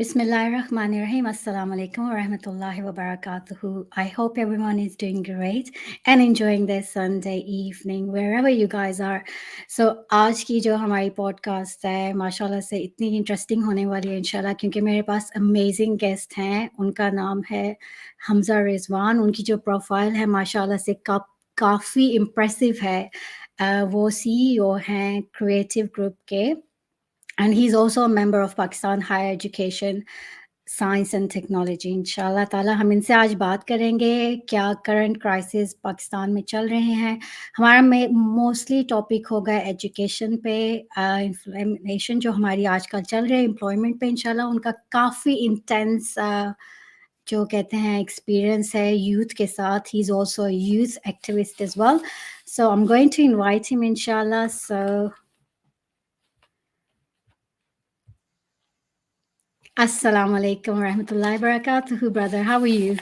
Bismillahirrahmanirrahim. Assalamu alaikum wa rahmatullahi wa barakatuhu. I hope everyone is doing great and enjoying their Sunday evening wherever you guys are. So आज की जो हमारी podcast है माशाल्लाह से इतनी इंटरेस्टिंग होने वाली है इंशाल्लाह क्योंकि मेरे पास अमेजिंग गेस्ट हैं. उनका नाम है हमजा रिजवान. उनकी जो प्रोफाइल है माशाल्लाह से काफ़ी इम्प्रेसिव है. वो सीईओ हैं क्रिएटिव ग्रुप के. And he's also a member of Pakistan Higher Education science and technology. इंशाल्लाह ताला हम इनसे आज बात करेंगे क्या करंट क्राइसिस पाकिस्तान में चल रहे हैं. हमारा मोस्टली टॉपिक होगा एजुकेशन पे. इन्फ्लेमेशन जो हमारी आजकल चल रही है एम्प्लॉयमेंट पे इंशाल्लाह उनका काफ़ी इंटेंस जो कहते हैं एक्सपीरियंस है यूथ के साथ. He is also youth activist as well. So I am going to invite him इंशाल्लाह. So Assalamu alaikum warahmatullahi wabarakatuh, brother. How are you?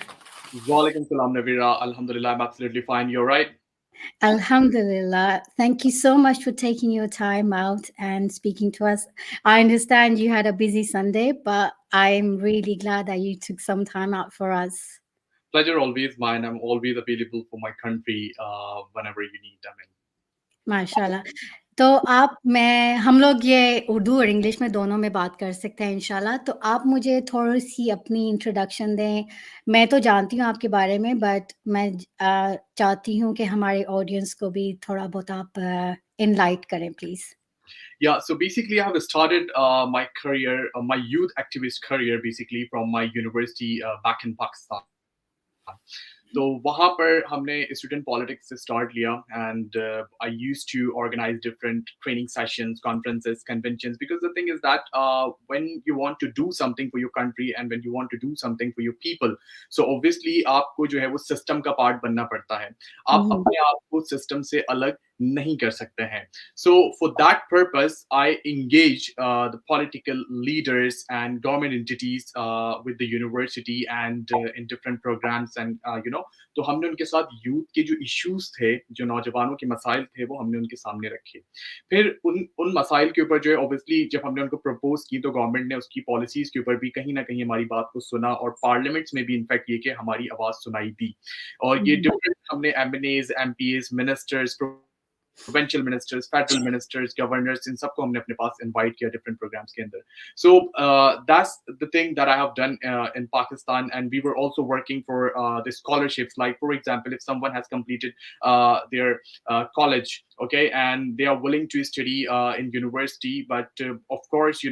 Walaikum salam, Navira. Alhamdulillah, I'm absolutely fine. You're right. Alhamdulillah. Thank you so much for taking your time out and speaking to us. I understand you had a busy Sunday, but I'm really glad that you took some time out for us. Pleasure always mine. I'm always available for my country whenever you need. I mean, माशाल्लाह. तो हम लोग ये उर्दू और English में दोनों में बात कर सकते हैं इंशाल्लाह. तो आप मुझे थोड़ी-सी अपनी इंट्रोडक्शन दें. मैं तो जानती हूँ आपके बारे में बट मैं चाहती हूँ कि हमारे ऑडियंस को भी थोड़ा बहुत आप एनलाइट करें please. yeah, so basically, I have started my career, my youth activist career, basically from my university back in Pakistan. तो वहाँ पर हमने स्टूडेंट पॉलिटिक्स से स्टार्ट लिया and I used to organise different training sessions conferences conventions because the thing is that when you want to do something for your country and when you want to do something for your people so obviously आपको जो है वो system का part बनना पड़ता है. आप अपने आप को सिस्टम से अलग नहीं कर सकते हैं. So for that purpose, I engage the political leaders and government entities with the university and in different programs and तो हमने उनके साथ यूथ के जो इश्यूज थे जो नौजवानों के मसाइल थे वो हमने उनके सामने रखे. फिर उन मसाइल के ऊपर जो है ऑब्वियसली जब हमने उनको प्रपोज की तो गवर्नमेंट ने उसकी पॉलिसीज के ऊपर भी कहीं ना कहीं हमारी बात को सुना और पार्लियामेंट्स में भी इनफैक्ट ये कि हमारी आवाज सुनाई दी. और ये डिफरेंट हमने MNAs MPS ministers provincial ministers, federal ministers, governors, in सबको हमने अपने पास invite किया different programs के अंदर. So that's the thing that I have done in Pakistan, and we were also working for the scholarships. Like for example, if someone has completed their college, okay, and they are willing to study in university, but of course,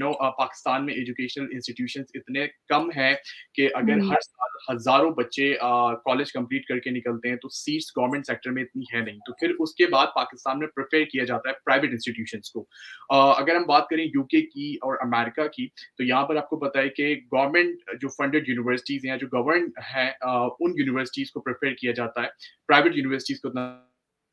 Pakistan में educational institutions इतने कम हैं कि अगर हर साल हजारों बच्चे college complete करके निकलते हैं तो सीट्स गवर्नमेंट सेक्टर में इतनी है नहीं. तो फिर उसके बाद पाकिस्तान में प्रेफर किया जाता है प्राइवेट इंस्टीट्यूशंस को. अगर हम बात करें यूके की और अमेरिका की तो यहाँ पर आपको पता है कि गवर्नमेंट जो फंडेड यूनिवर्सिटीज हैं जो गवर्न है उन यूनिवर्सिटीज को प्रेफर किया जाता है. प्राइवेट यूनिवर्सिटीज को उतना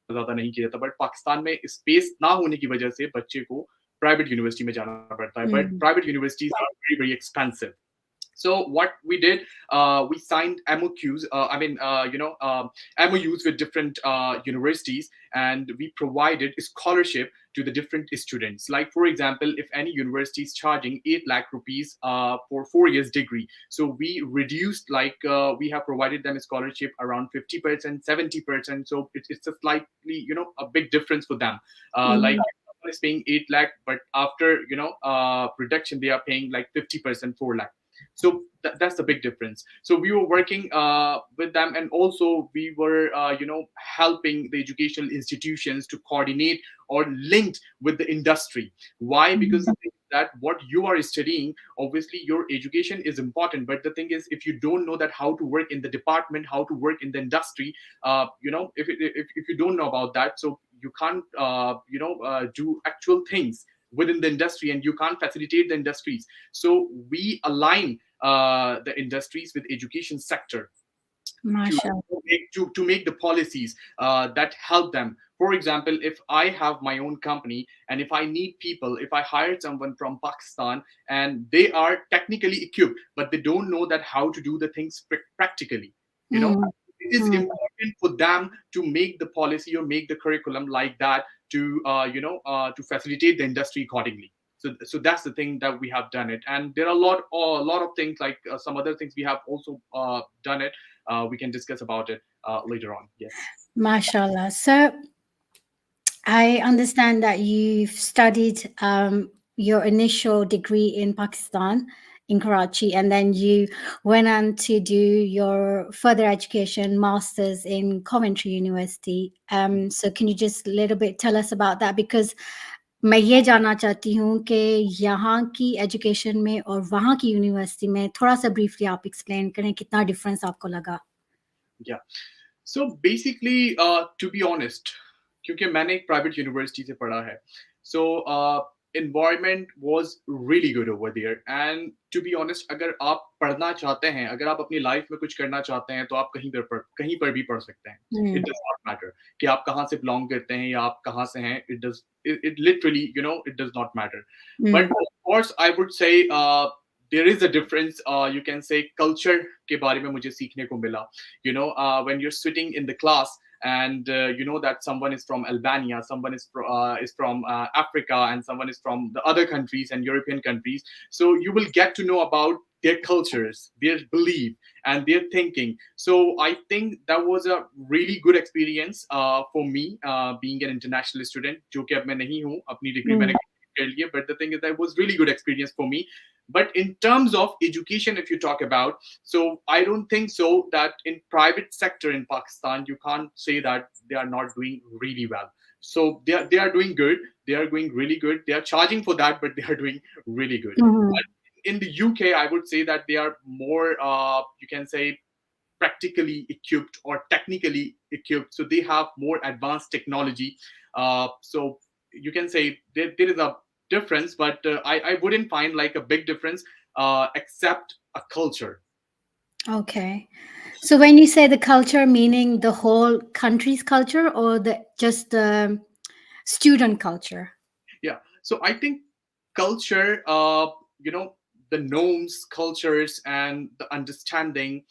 ज्यादा नहीं किया जाता. बट पाकिस्तान में स्पेस ना होने की वजह से बच्चे को प्राइवेट यूनिवर्सिटी में जाना पड़ता है. But private universities are very very expensive. So what we did, we signed MOQs. MOUs with different universities, and we provided scholarship to the different students. Like for example, if any university is charging 8 lakh rupees for 4 years degree, so we reduced we have provided them a scholarship around 50%, 70%. So it's a slightly a big difference for them. Like someone is paying 8 lakh, but after reduction they are paying like 50%, 4 lakh. So that's the big difference. So we were working with them, and also we were helping the educational institutions to coordinate or linked with the industry. Why? Because the thing is that what you are studying, obviously your education is important, but the thing is if you don't know that how to work in the department, how to work in the industry, if you don't know about that, so you can't do actual things within the industry, and you can't facilitate the industries. So we align the industries with education sector to make the policies that help them. For example, if I have my own company and if I need people, if I hire someone from Pakistan and they are technically equipped but they don't know that how to do the things practically, it is important for them to make the policy or make the curriculum like that to to facilitate the industry accordingly. So that's the thing that we have done it, and there are a lot of things like some other things we have also done it. We can discuss about it later on. Yes. Mashallah. So I understand that you've studied your initial degree in Pakistan, in Karachi, and then you went on to do your further education, masters in Coventry University. So can you just a little bit tell us about that? Because मैं ये जानना चाहती हूँ कि यहाँ की education में और वहाँ की यूनिवर्सिटी में थोड़ा सा ब्रीफली आप एक्सप्लेन करें कितना डिफरेंस आपको लगा. Yeah. So basically, to be honest, क्योंकि मैंने एक प्राइवेट यूनिवर्सिटी से पढ़ा है, so environment was really good over there. And to be honest, अगर आप पढ़ना चाहते हैं, अगर आप अपनी लाइफ में कुछ करना चाहते हैं, तो आप कहीं पर भी पढ़ सकते हैं. It does not matter कि आप कहाँ से belong करते हैं या आप कहाँ से हैं. It literally, it does not matter. But of course, I would say there is a difference. You can say culture के बारे में मुझे सीखने को मिला. When you're sitting in the class and you know that someone is from Albania, someone is from Africa, and someone is from the other countries and European countries. So you will get to know about their cultures, their belief, and their thinking. So I think that was a really good experience for me, being an international student. जो कि अब मैं नहीं हूँ, अपनी degree मैंने कर ली है, but the thing is that it was really good experience for me. But in terms of education, if you talk about, so I don't think so that in private sector in Pakistan, you can't say that they are not doing really well. So they are doing good. They are doing really good. They are charging for that, but they are doing really good. But in the UK, I would say that they are more, you can say, practically equipped or technically equipped. So they have more advanced technology. So you can say there is a difference, but I wouldn't find like a big difference except a culture. Okay. So when you say the culture, meaning the whole country's culture or the just the student culture? Yeah. So I think culture, the norms, cultures, and the understanding.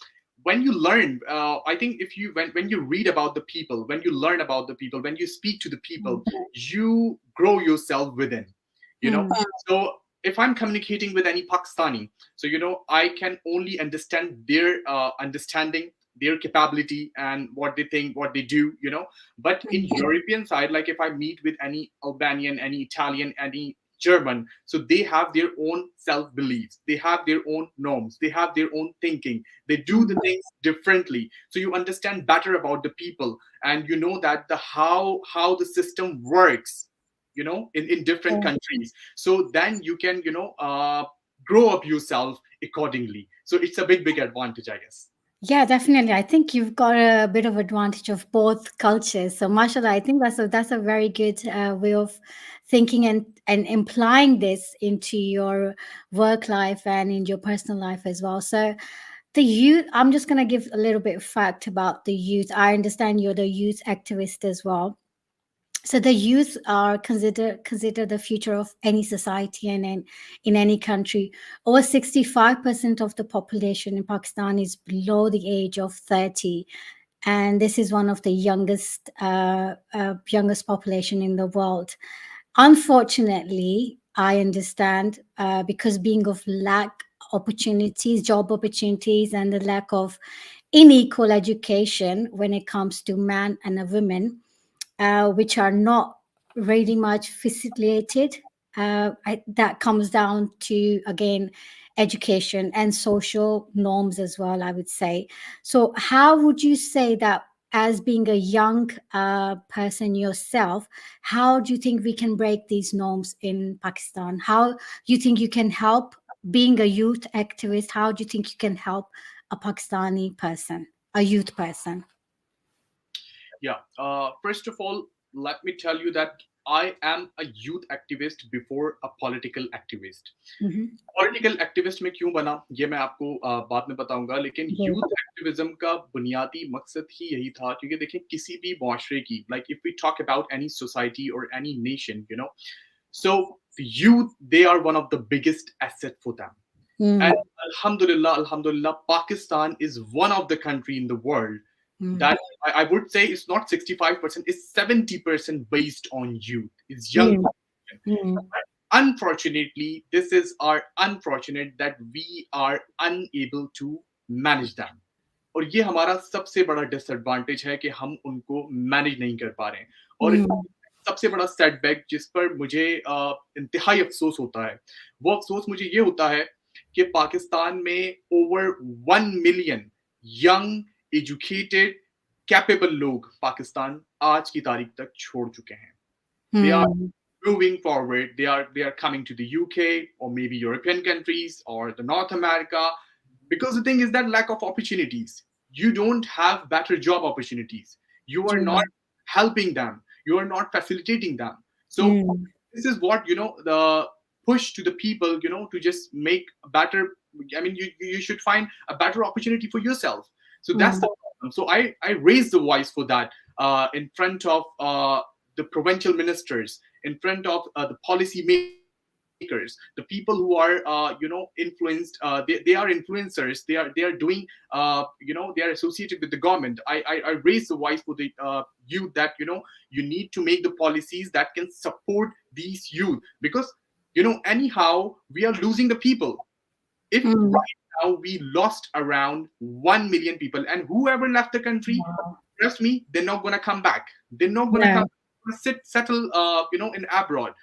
When you learn, I think if you when you read about the people, when you learn about the people, when you speak to the people, you grow yourself within. You know. Mm. So if I'm communicating with any Pakistani, so I can only understand their understanding, their capability, and what they think, what they do. But in European side, like if I meet with any Albanian, any Italian, any German, so they have their own self beliefs, they have their own norms, they have their own thinking, they do the things differently. So you understand better about the people, and you know that the how the system works, in different Yeah. countries. So then you can grow up yourself accordingly. So it's a big advantage, I guess. Yeah, definitely. I think you've got a bit of advantage of both cultures. So, mashallah, I think that's a very good way of thinking and implying this into your work life and in your personal life as well. So, the youth. I'm just gonna give a little bit of fact about the youth. I understand you're the youth activist as well. So the youth are considered the future of any society and in any country. Over 65% of the population in Pakistan is below the age of 30, and this is one of the youngest population in the world. Unfortunately, I understand because being of lack opportunities, job opportunities, and the lack of unequal education when it comes to man and a woman, which are not really much facilitated. That comes down to, again, education and social norms as well, I would say. So, how would you say that, as being a young person yourself, how do you think we can break these norms in Pakistan? How do you think you can help, being a youth activist? How do you think you can help a Pakistani person, a youth person? Yeah. First of all, let me tell you that I am a youth activist before a political activist. Mhm. Political activist में क्यों बना ये मैं आपको बाद में बताऊंगा, लेकिन Good. यूथ एक्टिविज्म का बुनियादी मकसद ही यही था, क्योंकि देखिए किसी भी मुआशरे की, like if we talk about any society और any nation, so the youth, they are one of the biggest asset for them. Mm, And alhamdulillah, Pakistan is one of the country in the world mm, that I would say it's not 65%, it's 70% based on youth. It's young mm, population. mm, unfortunately, this is our unfortunate that we are unable to manage them. और ये हमारा सबसे बड़ा disadvantage है कि हम उनको manage नहीं कर पा रहे हैं। और Mm. सबसे बड़ा सेटबैक जिस पर मुझे इंतहाई अफसोस होता है, वो अफसोस मुझे ये होता है कि पाकिस्तान में over 1 million young educated capable लोग पाकिस्तान आज की तारीख तक छोड़ चुके हैं। They are Mm. moving forward. They are coming to the UK or maybe European countries or the North America, because the thing is that lack of opportunities. You don't have better job opportunities. You are not ji. helping them. You are not facilitating them. So Mm. this is what the push to the people, to just make a better. I mean, you should find a better opportunity for yourself. So that's Mm. the problem. So I raised the voice for that in front of the provincial ministers, in front of the policy makers, the people who are influenced. They are influencers. They are doing they are associated with the government. I raise the voice for the youth that you need to make the policies that can support these youth, because anyhow we are losing the people. If Mm. right now we lost around 1 million people, and whoever left the country, Wow. trust me, they're not going to come back. They're not going to Yeah. come settle in abroad.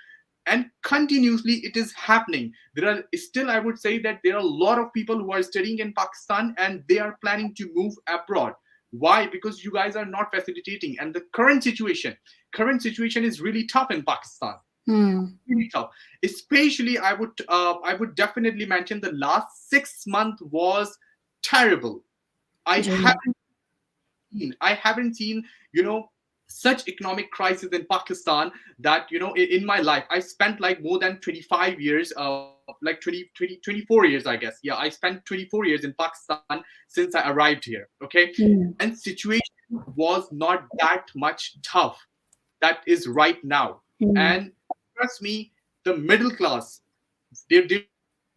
And continuously it is happening. There are still, I would say that there are a lot of people who are studying in Pakistan and they are planning to move abroad. Why? Because you guys are not facilitating, and the current situation is really tough in Pakistan, Mm. really tough. Especially, I would definitely mention the last 6 month was terrible. I ji. haven't seen such economic crisis in Pakistan, that in my life I spent like more than 25 years, like 24 years, I guess. Yeah, I spent 24 years in Pakistan since I arrived here. Okay, Mm. and situation was not that much tough that is right now. Mm. And trust me, the middle class, there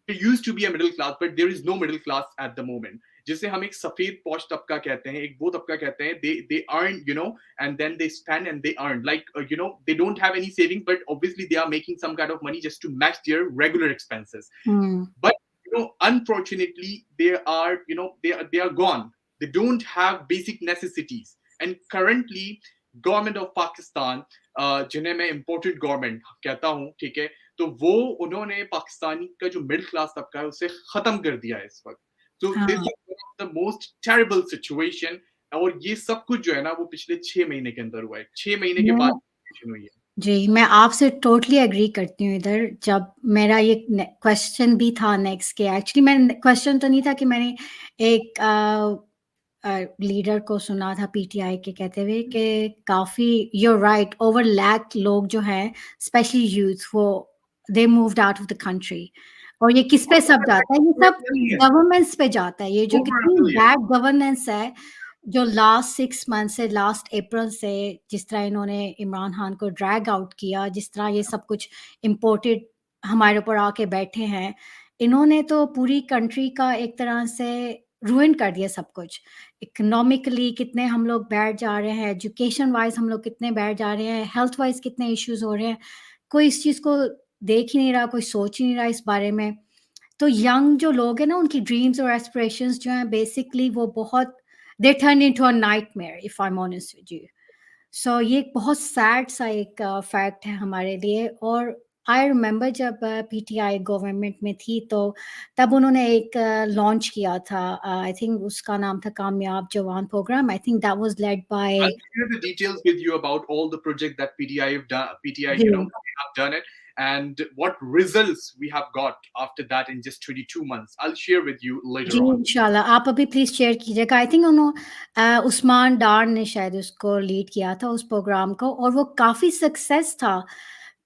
used to be a middle class, but there is no middle class at the moment. जिसे हम एक सफेद posh तबका कहते हैं, एक वो तबका कहते हैं, they earn, and then they spend and they earn, like they don't have any savings, but obviously they are making some kind of money just to match their regular expenses. Mm. But unfortunately they are gone. They don't have basic necessities. And currently government of Pakistan, जिन्हें मैं imported government कहता हूँ, ठीक है, तो वो उन्होंने पाकिस्तानी का जो मिडिल क्लास तबका है उसे खत्म कर दिया है इस वक्त. सो दिस हाँ. Is the most terrible situation. और ये सब कुछ जो है ना वो पिछले 6 महीने के अंदर हुआ है. 6 महीने के बाद मैं सिचुएशन हुई है. जी, मैं आपसे टोटली एग्री करती हूँ इधर। जब मेरा ये क्वेश्चन भी था नेक्स्ट, के एक्चुअली मैं क्वेश्चन तो नहीं था कि मैंने एक लीडर को सुना था पीटीआई के कहते हुए कि काफ़ी you are right, over lakh लोग जो हैं स्पेशली यूथ, वो they moved out of the country. और ये किस पे सब जाता है? ये सब गवर्नेंस पे जाता है। ये जो Over a कितनी billion. बैड गवर्नेंस है, जो लास्ट 6 मंथ से, लास्ट अप्रैल से जिस तरह इन्होंने इमरान खान को ड्रैग आउट किया, जिस तरह ये सब कुछ इम्पोर्टेड हमारे ऊपर आके बैठे हैं, इन्होंने तो पूरी कंट्री का एक तरह से रुइन कर दिया सब कुछ। इकोनॉमिकली कितने हम लोग बैठ जा रहे हैं, एजुकेशन वाइज़ हम लोग कितने बैठ जा रहे हैं, हेल्थ वाइज़ कितने इश्यूज़ हो रहे हैं। कोई इस चीज़ को देख ही नहीं रहा, कोई सोच ही नहीं रहा इस बारे में। तो यंग जो लोग हैं ना, उनकी ड्रीम्स और एस्पिरेशंस जो हैं बेसिकली वो बहुत, they turn into a nightmare if I am honest with you. So ये एक बहुत सैड सा एक फैक्ट है हमारे लिए। और आई रिमेंबर जब पीटीआई गवर्नमेंट में थी तो तब उन्होंने एक लॉन्च किया था, आई थिंक उसका नाम था Kamyab Jawan programme. I think that was led by, I'll share the details with you about all the project that PTI have done. PTI, जी, have done it, and what results we have got after that in just 22 months. I'll share with you जी, later on. इंशाल्लाह आप अभी please share कीजिएगा। I think Usman डार ने शायद उसको lead किया था उस प्रोग्राम को, और वो काफ़ी सक्सेस था।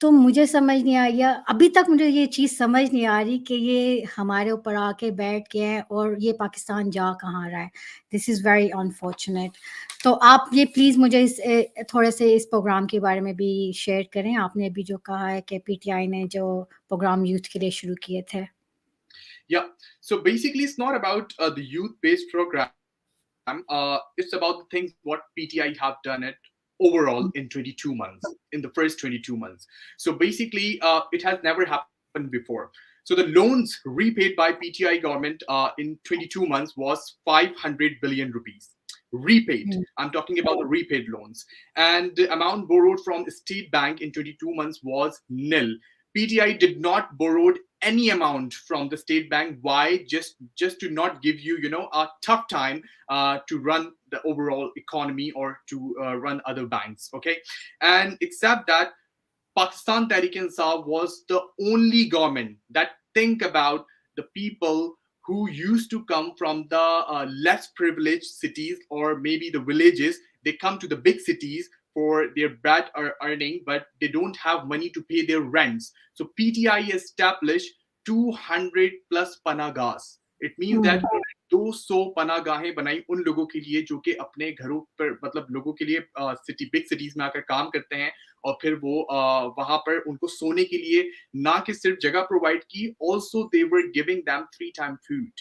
तो मुझे समझ नहीं आया, अभी तक मुझे ये चीज़ समझ नहीं आ रही कि ये हमारे ऊपर आके बैठ गए हैं और ये पाकिस्तान जा कहाँ रहा है। This is very unfortunate. तो आप ये प्लीज़ मुझे थोड़े से इस प्रोग्राम के बारे में भी शेयर करें। आपने अभी जो कहा है कि पीटीआई ने जो प्रोग्राम यूथ के लिए शुरू किए थे। Yeah. So basically, it's not about the youth-based program. It's about the things what PTI have done it. overall in 22 months, in the first 22 months. So basically, it has never happened before. So the loans repaid by PTI government in 22 months was 500 billion rupees. Repaid. Mm. I'm talking about the repaid loans. And the amount borrowed from State Bank in 22 months was nil. PTI did not borrow any amount from the State Bank. Why? Just to not give you, a tough time to run the overall economy or to run other banks. Okay, and except that, Pakistan Tehreek-e-Insaf was the only government that think about the people who used to come from the less privileged cities or maybe the villages. They come to the big cities for their bad earning, but they don't have money to pay their rents. So PTI established 200 plus panagas. It means that Mm. 200 पनागाहें बनाई उन लोगों के लिए जो कि अपने घरों पर, मतलब लोगों के लिए सिटी बिग सिटीज में आकर काम करते हैं, और फिर वो वहां पर उनको सोने के लिए ना कि सिर्फ जगह प्रोवाइड की, also they were giving them 3 time food.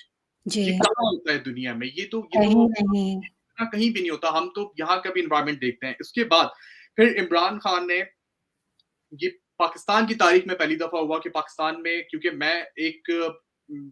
जी, ये कहाँ होता है दुनिया में? ये तो कहीं नहीं। कहीं भी नहीं होता. हम तो यहाँ का भी इन्वायरमेंट देखते हैं. इसके बाद फिर इमरान खान ने, ये पाकिस्तान की तारीख में पहली दफा हुआ कि पाकिस्तान में, क्योंकि मैं एक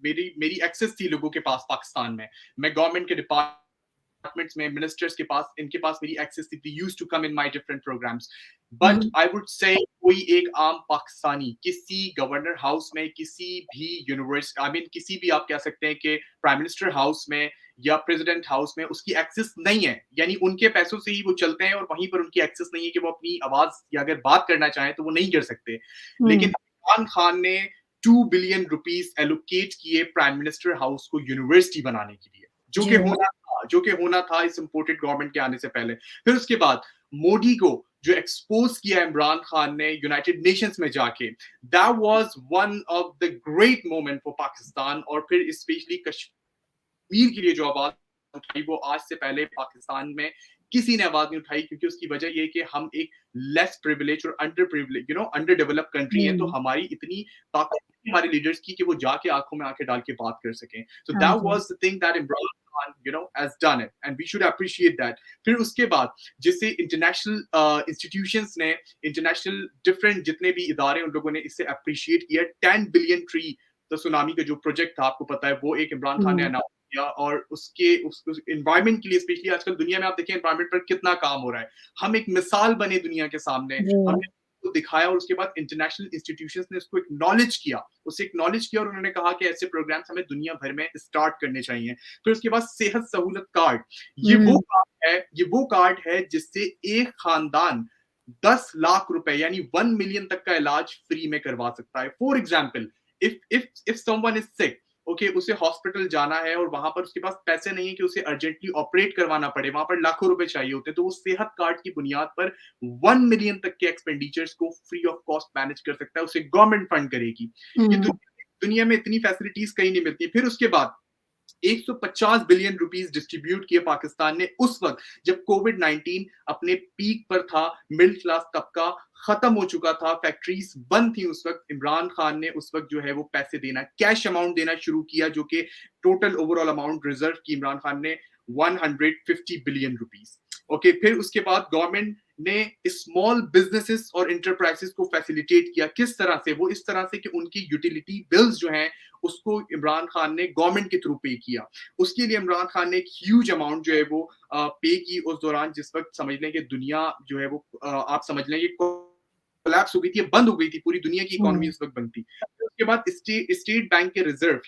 मेरी मेरी एक्सेस थी लोगों के पास पाकिस्तान में, मैं गवर्नमेंट के डिपार्टमेंट्स में, मिनिस्टर्स के पास, इनके पास मेरी एक्सेस थी. Used to come in my different programmes. But hmm, I would say कोई एक आम पाकिस्तानी किसी गवर्नर हाउस में, किसी भी यूनिवर्सिटी, आई मीन किसी भी, आप कह सकते हैं कि प्राइम मिनिस्टर हाउस में या प्रेसिडेंट हाउस में उसकी एक्सेस नहीं है. यानी उनके पैसों से ही वो चलते हैं, और वहीं पर उनकी एक्सेस नहीं है कि वो अपनी आवाज या अगर बात करना चाहें तो वो नहीं कर सकते. लेकिन हुँ, इमरान खान ने 2 बिलियन रुपीस एलोकेट किए प्राइम मिनिस्टर हाउस को यूनिवर्सिटी बनाने के लिए, जी, जो कि होना था इस इम्पोर्टेड गवर्नमेंट के आने से पहले. फिर उसके बाद मोदी को जो एक्सपोज किया इमरान खान ने यूनाइटेड नेशंस में जाके, that was one of the great moment for Pakistan. और फिर स्पेशली कश्मीर के लिए जो आवाज उठाई, वो आज से पहले पाकिस्तान में किसी ने आवाज नहीं उठाई, क्योंकि उसकी वजह ये कि हम एक लेस प्रिविलेज और under privilege, under developed country है. तो हुँ, हमारी इतनी ताकत नहीं हमारे लीडर्स की कि वो जाके आंखों में आंखें डाल के बात कर सकें. सो हाँ दैट जी। Was the thing that Imran Khan has done it, and we should appreciate that. फिर उसके बाद जिससे इंटरनेशनल इंस्टीट्यूशंस ने, इंटरनेशनल डिफरेंट जितने भी इदारे, उन लोगों ने इससे अप्रिशिएट किया. 10 बिलियन ट्री, तो सुनामी का जो प्रोजेक्ट था आपको पता है, वो एक इमरान खान ने हुँ, अनाउंस किया. और उसके उस एनवायरनमेंट के लिए, स्पेशली आजकल दुनिया में आप देखें एनवायरनमेंट पर कितना काम हो रहा है, हम एक मिसाल बने दुनिया के सामने, जी, हमने उसको दिखाया. और उसके बाद इंटरनेशनल इंस्टीट्यूशंस ने उसको एक्नॉलेज किया, उसे एक्नॉलेज किया, और उन्होंने कहा कि ऐसे प्रोग्राम्स हमें दुनिया भर में स्टार्ट करने चाहिए. फिर उसके बाद सेहत सहूलत कार्ड, हुँ, ये वो कार्ड है जिससे एक खानदान 10 लाख रुपए यानी 1 मिलियन तक का इलाज फ्री में करवा सकता है. For example, if someone is sick, okay, उसे हॉस्पिटल जाना है और वहां पर उसके पास पैसे नहीं है कि उसे अर्जेंटली ऑपरेट करवाना पड़े, वहां पर लाखों रुपए चाहिए होते हैं, तो वो सेहत कार्ड की बुनियाद पर 1 मिलियन तक के एक्सपेंडिचर्स को फ्री ऑफ कॉस्ट मैनेज कर सकता है. उसे गवर्नमेंट फंड करेगी. ये हुँ, दुनिया में इतनी फैसिलिटीज कहीं नहीं मिलती. फिर उसके बाद 150 बिलियन रुपीस डिस्ट्रीब्यूट किए पाकिस्तान ने उस वक्त जब कोविड 19 अपने पीक पर था, मिडिल क्लास तबका खत्म हो चुका था, फैक्ट्रीज बंद थी. उस वक्त इमरान खान ने उस वक्त जो है वो पैसे देना, कैश अमाउंट देना शुरू किया, जो कि टोटल ओवरऑल अमाउंट रिजर्व की इमरान खान ने 150 बिलियन रुपीस. ओके, फिर उसके बाद गवर्नमेंट ने स्मॉल बिजनेसेस और इंटरप्राइजेस को फैसिलिटेट किया. किस तरह से? वो इस तरह से कि उनकी यूटिलिटी बिल्स जो हैं उसको इमरान खान ने गवर्नमेंट के थ्रू पे किया. उसके लिए इमरान खान ने एक ह्यूज अमाउंट जो है वो पे की उस दौरान, जिस वक्त समझ लें कि दुनिया जो है वो आप समझ लें ये कोलैप्स हो गई थी, बंद हो गई थी, पूरी दुनिया की इकोनॉमी हुँ, इस वक्त बंद थी. उसके बाद स्टेट बैंक के reserve,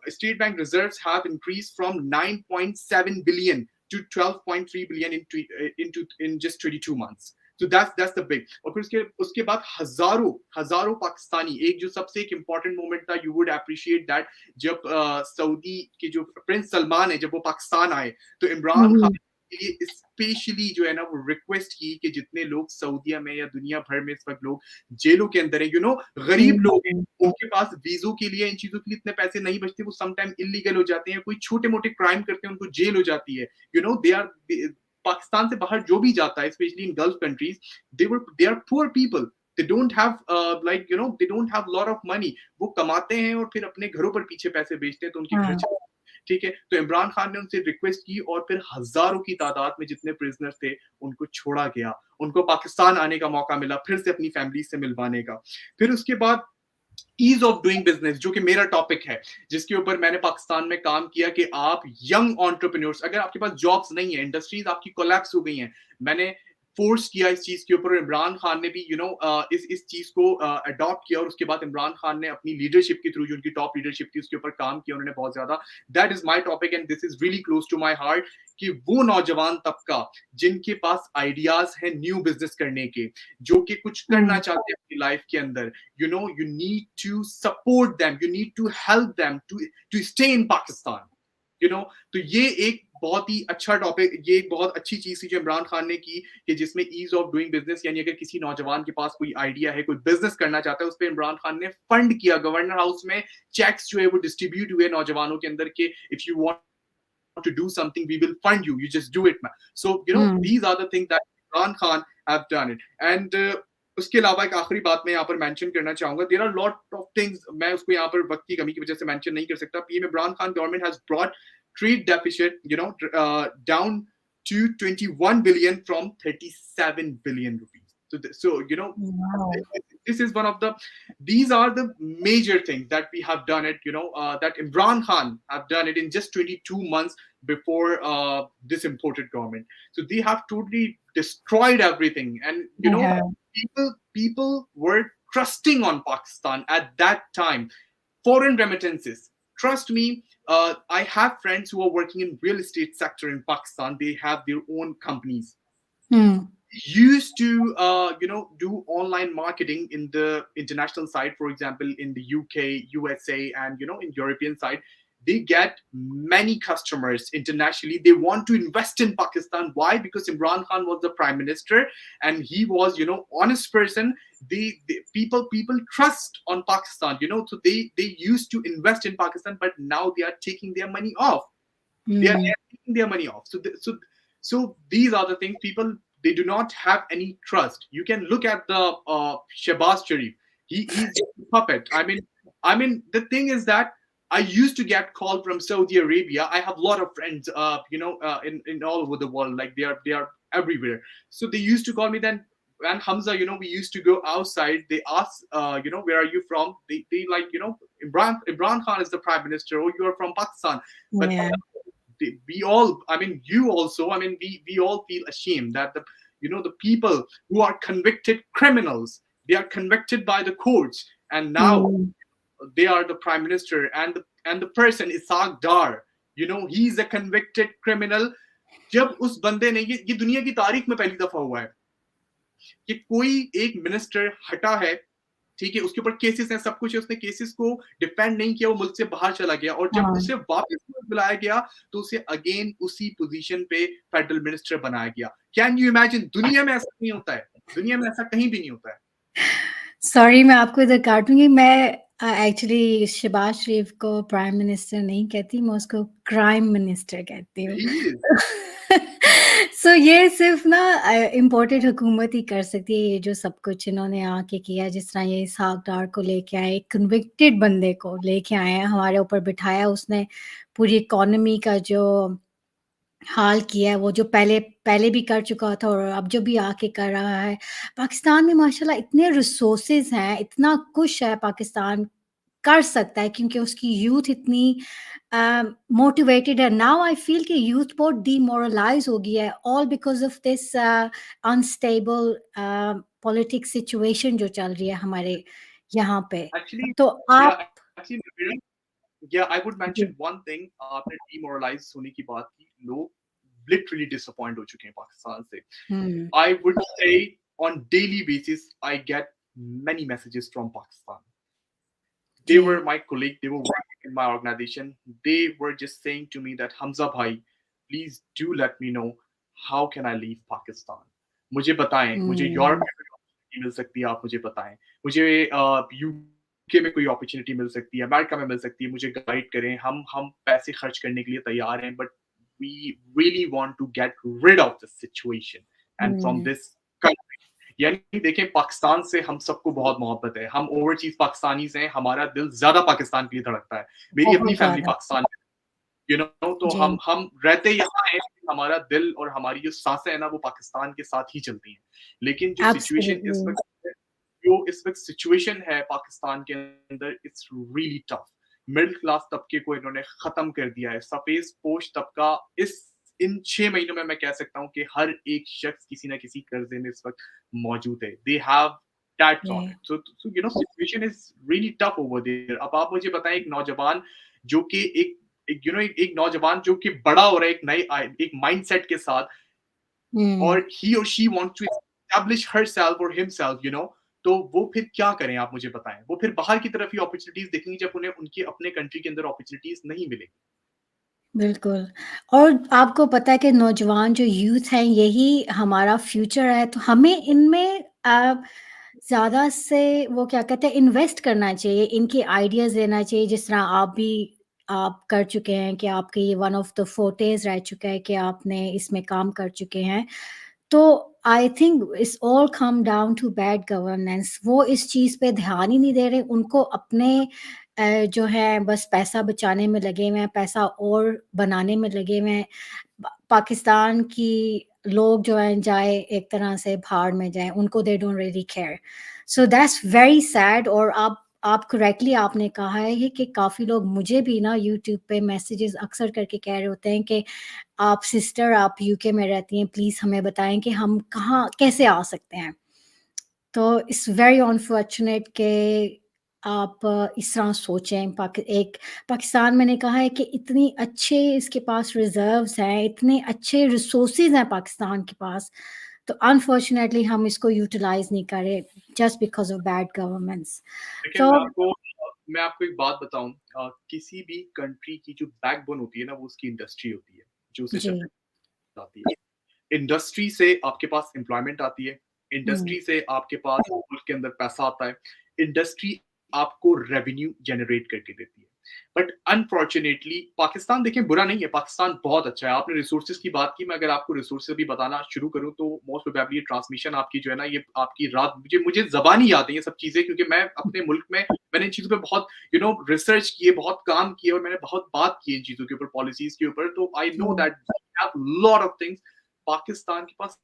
state bank reserves have increase from 9.7 billion to 12.3 billion in just 22 months. So that's the big. और फिर उसके बाद हजारों पाकिस्तानी, एक जो सबसे एक इम्पोर्टेंट मोमेंट था, यू वुड अप्रिशिएट दैट, जब सऊदी के जो प्रिंस सलमान है, जब वो पाकिस्तान आए, तो इमरान हुँ, खान के लिए स्पेशली जो है ना वो रिक्वेस्ट की कि जितने लोग सऊदीया में या दुनिया भर में इस वक्त लोग जेलों के अंदर है, गरीब लोग हैं, हुँ, उनके पास वीजों के लिए, इन चीजों के लिए इतने पैसे नहीं बचते, वो समटाइम इलीगल हो जाते हैं, कोई छोटे मोटे क्राइम करते हैं, उनको जेल हो जाती है. दे आर, पाकिस्तान से बाहर जो भी जाता है, specially in Gulf countries, they are poor people. They don't have they don't have lot of money. वो कमाते हैं और फिर अपने घरों पर पीछे पैसे बेचते हैं, तो उनके घर हाँ, चलते हैं. ठीक है, तो इमरान खान ने उनसे रिक्वेस्ट की और फिर हजारों की तादाद में जितने प्रिजनर थे उनको छोड़ा गया, उनको पाकिस्तान आने का मौका मिला फिर से अपनी फैमिली से मिलवाने का। फिर उसके बाद ईज ऑफ डूइंग बिजनेस, जो कि मेरा टॉपिक है, जिसके ऊपर मैंने पाकिस्तान में काम किया कि आप यंग एंटरप्रेन्योर्स, अगर आपके पास जॉब्स नहीं है, इंडस्ट्रीज आपकी कोलैप्स हो गई हैं, मैंने फोर्स किया इस चीज के ऊपर। इमरान खान ने भी इस चीज को अडॉप्ट किया और उसके बाद इमरान खान ने अपनी लीडरशिप के थ्रू, जो उनकी टॉप लीडरशिप थी, उसके ऊपर काम किया उन्होंने बहुत ज्यादा। That is my topic and this is really close to my heart, कि वो नौजवान तबका जिनके पास आइडियाज हैं न्यू बिजनेस करने के, जो कि कुछ करना चाहते हैं अपनी लाइफ के अंदर, you need to support them, you need to help them to stay in Pakistan, तो ये एक बहुत ही अच्छा टॉपिक, ये एक बहुत अच्छी चीज थी जो इमरान खान ने की, कि जिसमें ईज ऑफ डूइंग बिजनेस, यानी अगर किसी नौजवान के पास कोई आइडिया है, कोई बिजनेस करना चाहता है, उस पर इमरान खान ने फंड किया। गवर्नर हाउस में चेक्स जो है वो डिस्ट्रीब्यूट हुए नौजवानों के अंदर के, if you want to do something, we will fund you, you just do it, man. So these are the things that Imran Khan have done it. And उसके अलावा एक आखिरी बात मैं यहाँ पर मेंशन करना चाहूंगा, there are lot of things, मैं उसको यहाँ पर वक्त की कमी की वजह से मेंशन नहीं कर सकता। PM Imran Khan government has brought trade deficit down to 21 billion from 37 billion rupees. So Wow. this is one of the, these are the major things that we have done it, that Imran Khan have done it in just 22 months before this imported government. So they have totally destroyed everything, and I heard. people were trusting on Pakistan at that time. Foreign remittances, trust me, I have friends who are working in real estate sector in Pakistan. They have their own companies, used to do online marketing in the international side, for example in the UK, USA, and in European side. They get many customers internationally. They want to invest in Pakistan. Why? Because Imran Khan was the prime minister and he was honest person. People trust on Pakistan, so they used to invest in Pakistan, but now they are taking their money off. They are taking their money off. So these are the things. People, they do not have any trust. You can look at the Shehbaz Sharif. He's just a puppet. I mean the thing is that I used to get called from Saudi Arabia. I have a lot of friends in all over the world, like they are everywhere. So they used to call me then. And Hamza, we used to go outside. They ask, where are you from? They like, Imran Khan is the prime minister. Oh, you are from Pakistan. But Yeah. we all, you also, we all feel ashamed that the people who are convicted criminals, they are convicted by the courts, and now they are the prime minister, and the person Isaac Dar, he's a convicted criminal. जब उस बंदे ने, ये दुनिया की तारीख में पहली दफा हुआ है कि कोई एक मिनिस्टर हटा है, ठीक है, उसके ऊपर केसेस हैं, सब कुछ है, उसने केसेस को डिफेंड नहीं किया, वो मुल्क से बाहर चला गया, और जब उसे वापस बुलाया गया तो उसे अगेन उसी पोजीशन पे फेडरल मिनिस्टर बनाया गया। Can you imagine? दुनिया में ऐसा नहीं होता है, दुनिया में ऐसा कहीं भी नहीं होता है। सॉरी, मैं आपको इधर काटूंगी। मैं एक्चुअली शहबाज शरीफ को प्राइम मिनिस्टर नहीं कहती, मैं उसको क्राइम मिनिस्टर कहती हूँ। सो ये सिर्फ ना इम्पोर्टेड हुकूमत ही कर सकती है, ये जो सब कुछ इन्होंने आके किया, जिस तरह ये इसहाक डार को लेके आए, कन्विक्टेड बंदे को लेके आए हैं, हमारे ऊपर बिठाया, उसने पूरी इकोनॉमी का जो हाल किया है, वो जो पहले भी कर चुका था और अब जो भी आके कर रहा है। पाकिस्तान में माशाल्लाह इतने रिसोर्सेज़ हैं, इतना कुछ है पाकिस्तान कर सकता है, क्योंकि उसकी यूथ इतनी मोटिवेटेड है। नाउ आई फील कि यूथ बहुत डिमोरलाइज़ हो गया है, all because of this unstable politics situation जो चल रही है हमारे यहाँ पे। Actually, तो आप yeah, I would mention one thing. आपने demoralized होने की बात की, लोग literally disappoint हो चुके हैं पाकिस्तान से। I would say on daily basis I get many messages from Pakistan. They were my colleague, they were working in my organization. They were just saying to me that Hamza bhai, please do let me know how can I leave Pakistan. मुझे बताएं, मुझे Europe में कोई opportunity मिल सकती है, आप मुझे बताएं, मुझे यूके में कोई अपॉर्चुनिटी मिल सकती है, अमेरिका में मिल सकती है, मुझे गाइड करें, हम पैसे खर्च करने के लिए तैयार हैं, but we really want to get rid of the situation and from this country. यानी देखें, पाकिस्तान से हम सबको बहुत मोहब्बत है, हम ओवरसीज पाकिस्तानीज हैं, हमारा दिल ज्यादा पाकिस्तान के लिए धड़कता है। मेरी अपनी फैमिली पाकिस्तान में, तो जी, हम रहते यहाँ हैं, हमारा दिल और हमारी जो सांसें हैं ना वो पाकिस्तान के साथ ही चलती हैं। लेकिन जो सिचुएशन इस एब्सोल्युटली। वक़्त है, जो इस वक़्त सिचुएशन है पाकिस्तान के अंदर, it's really tough. Middle class तबके को इन्होंने खत्म कर दिया है। सफ़ेद-पोश तबका इस इन 6 महीनों में मैं कह सकता हूँ कि हर एक शख्स किसी न किसी कर्ज़े में इस वक़्त मौजूद है। दे हैव डेट्स ऑन जी, it. So situation is really tough over there. अब आप मुझे बताएँ, एक नौजवान जो कि एक नौजवान जो कि बड़ा हो रहा है एक माइंडसेट के साथ, हुँ। और ही और she wants to establish herself और हिमसेल्फ, तो वो फिर क्या करें आप मुझे बताएं। वो फिर बाहर की तरफ ही अपॉर्चुनिटीज देखेंगे जब उन्हें उनके अपने कंट्री के अंदर अपॉर्चुनिटीज नहीं मिलेगी। बिल्कुल। और आपको पता है कि नौजवान जो यूथ हैं यही हमारा फ्यूचर है, तो हमें इनमें ज़्यादा से वो क्या कहते हैं इन्वेस्ट करना चाहिए, इनके आइडियाज़ लेना चाहिए जिस तरह आप कर चुके हैं कि आपके ये वन ऑफ द फोर्टेज़ रह चुका है कि आपने इसमें काम कर चुके हैं। तो I think it's all come down to bad governance. वो इस चीज़ पे ध्यान ही नहीं दे रहे, उनको अपने जो है बस पैसा बचाने में लगे हुए हैं, पैसा और बनाने में लगे हुए हैं। पाकिस्तान की लोग जो हैं जाए एक तरह से भाड़ में जाएँ, उनको they don't really care. So that's very sad. और आप करेक्टली आपने कहा है कि काफ़ी लोग मुझे भी ना यूट्यूब पे मैसेजेस अक्सर करके कह रहे होते हैं कि आप सिस्टर आप यूके में रहती हैं, प्लीज़ हमें बताएँ कि हम कहाँ कैसे आ सकते हैं? तो इट्स वेरी अनफॉर्चुनेट कि आप इस तरह सोचें। पाकिस्तान मैंने कहा है कि इतनी अच्छे इसके पास रिज़र्व्स हैं, इतने अच्छे रिसोर्सेज़ हैं पाकिस्तान के पास, तो अनफॉर्चुनेटली हम इसको यूटिलाइज़ नहीं कर रहे just because of bad governments. देखिए, तो मैं आपको एक बात बताऊं, किसी भी कंट्री की जो बैकबोन होती है ना, वो उसकी इंडस्ट्री होती है जो उसे जी। चलाती है। इंडस्ट्री से आपके पास एम्प्लॉयमेंट आती है, हुँ, इंडस्ट्री से आपके पास मुल्क के अंदर पैसा आता है, इंडस्ट्री आपको रेवेन्यू जनरेट करके देती है। बट अनफॉर्चुनेटली पाकिस्तान, देखें, बुरा नहीं है, पाकिस्तान बहुत अच्छा है। आपने रिसोर्सेज की बात की, मैं अगर आपको रिसोर्सेज भी बताना शुरू करूं तो मोस्ट प्रोबेबली ट्रांसमिशन आपकी जो है ना, ये आपकी रात, मुझे जबान ही आती है ये सब चीजें, क्योंकि मैं अपने मुल्क में मैंने इन चीजों पे बहुत रिसर्च किए, बहुत काम किए, और मैंने बहुत बात की इन चीजों के ऊपर, पॉलिसीज के ऊपर। तो आई नो जी। That lot of things. Pakistan के पास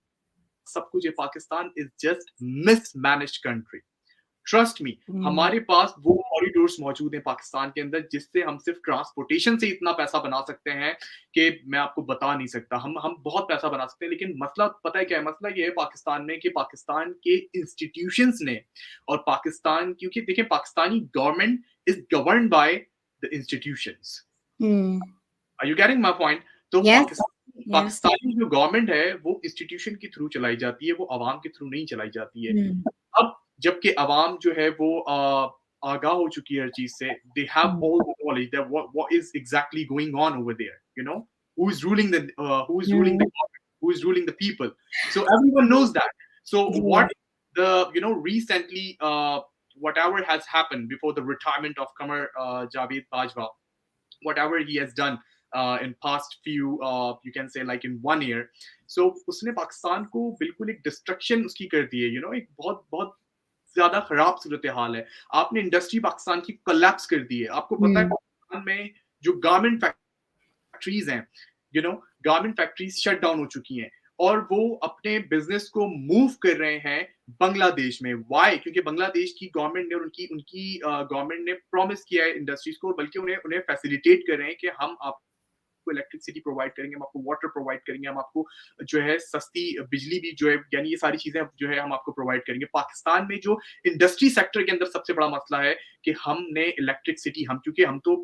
सब कुछ है। Pakistan is just mismanaged country. Trust me, hmm, हमारे पास वो कॉरिडोर्स मौजूद हैं पाकिस्तान के अंदर जिससे हम सिर्फ ट्रांसपोर्टेशन से इतना पैसा बना सकते हैं कि मैं आपको बता नहीं सकता। हम बहुत पैसा बना सकते हैं, लेकिन मसला पता है क्या है? मसला ये है पाकिस्तान में कि पाकिस्तान के इंस्टीट्यूशंस ने, और पाकिस्तान, क्योंकि देखिए Pakistani government is governed by the institutions. Hmm. Are you getting my point? तो येस, येस। पाकिस्तानी जो गवर्नमेंट है वो इंस्टीट्यूशन के थ्रू चलाई जाती है, वो अवाम के थ्रू नहीं चलाई जाती है। हुँ, अब जबकि अवाम जो है वो आगाह हो चुकी है हर चीज से, they have hmm, all the knowledge that what is exactly going on over there, who is ruling the who is ruling the hmm, who is ruling the people. So everyone knows that. So जी। What the recently whatever has happened before the retirement of Qamar Javed Bajwa, whatever he has done in past few you can say like in 1 year, so उसने पाकिस्तान को बिल्कुल एक destruction उसकी कर दी है, एक बहुत बहुत ज्यादा खराब सूरत हाल है। आपने इंडस्ट्री पाकिस्तान की कोलैप्स कर दी है। आपको पता है हुँ, पाकिस्तान में जो गारमेंट फैक्ट्रीज हैं, गारमेंट फैक्ट्रीज शट डाउन हो चुकी हैं, और वो अपने बिजनेस को मूव कर रहे हैं बांग्लादेश में। वाई? क्योंकि बांग्लादेश की गवर्नमेंट ने और उनकी उनकी गवर्नमेंट ने प्रॉमिस किया है इंडस्ट्रीज को, बल्कि उन्हें उन्हें फैसिलिटेट कर रहे हैं कि हम आपको इलेक्ट्रिसिटी प्रोवाइड करेंगे, हम आपको वाटर प्रोवाइड करेंगे, हम आपको जो है सस्ती बिजली भी जो है, यानी ये सारी चीजें जो है हम आपको प्रोवाइड करेंगे। पाकिस्तान में जो इंडस्ट्री सेक्टर के अंदर सबसे बड़ा मसला है कि हमने इलेक्ट्रिसिटी, हम क्योंकि हम तो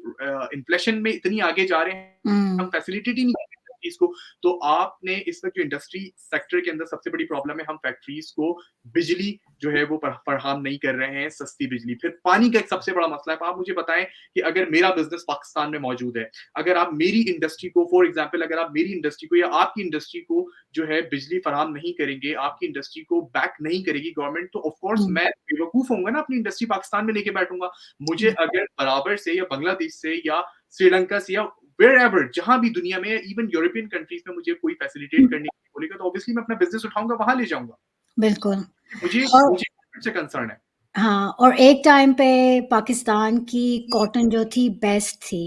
इन्फ्लेशन में इतनी आगे जा रहे हैं, हम हुँ, फैसिलिटेट ही नहीं कर रहे इसको। तो आपने इस वक्त जो इंडस्ट्री सेक्टर के अंदर सबसे बड़ी प्रॉब्लम है, हम फैक्ट्रीज को बिजली जो है वो फराहम नहीं कर रहे हैं, सस्ती बिजली। फिर पानी का एक सबसे बड़ा मसला है। आप मुझे बताएं कि अगर मेरा बिजनेस पाकिस्तान में मौजूद है, अगर आप मेरी इंडस्ट्री को, फॉर एग्जाम्पल अगर आप मेरी इंडस्ट्री को या आपकी इंडस्ट्री को जो है बिजली फराहम नहीं करेंगे, आपकी इंडस्ट्री को बैक नहीं करेगी गवर्नमेंट, तो ऑफकोर्स हुँ, मैं बेवकूफ होऊंगा ना, अपनी इंडस्ट्री पाकिस्तान में लेके बैठूंगा। मुझे हुँ, अगर बराबर से या बांग्लादेश से या श्रीलंका से या वेयर एवर, जहां भी दुनिया में, इवन यूरोपियन कंट्रीज में मुझे कोई फैसिलिटेट हुँ, करने के लिए बोलेगा, तो ऑब्वियसली मैं अपना बिजनेस उठाऊंगा, वहां ले जाऊंगा। बिल्कुल। मुझे और मुझे से कंसर्न है। हाँ, और एक टाइम पे पाकिस्तान की कॉटन जो थी बेस्ट थी।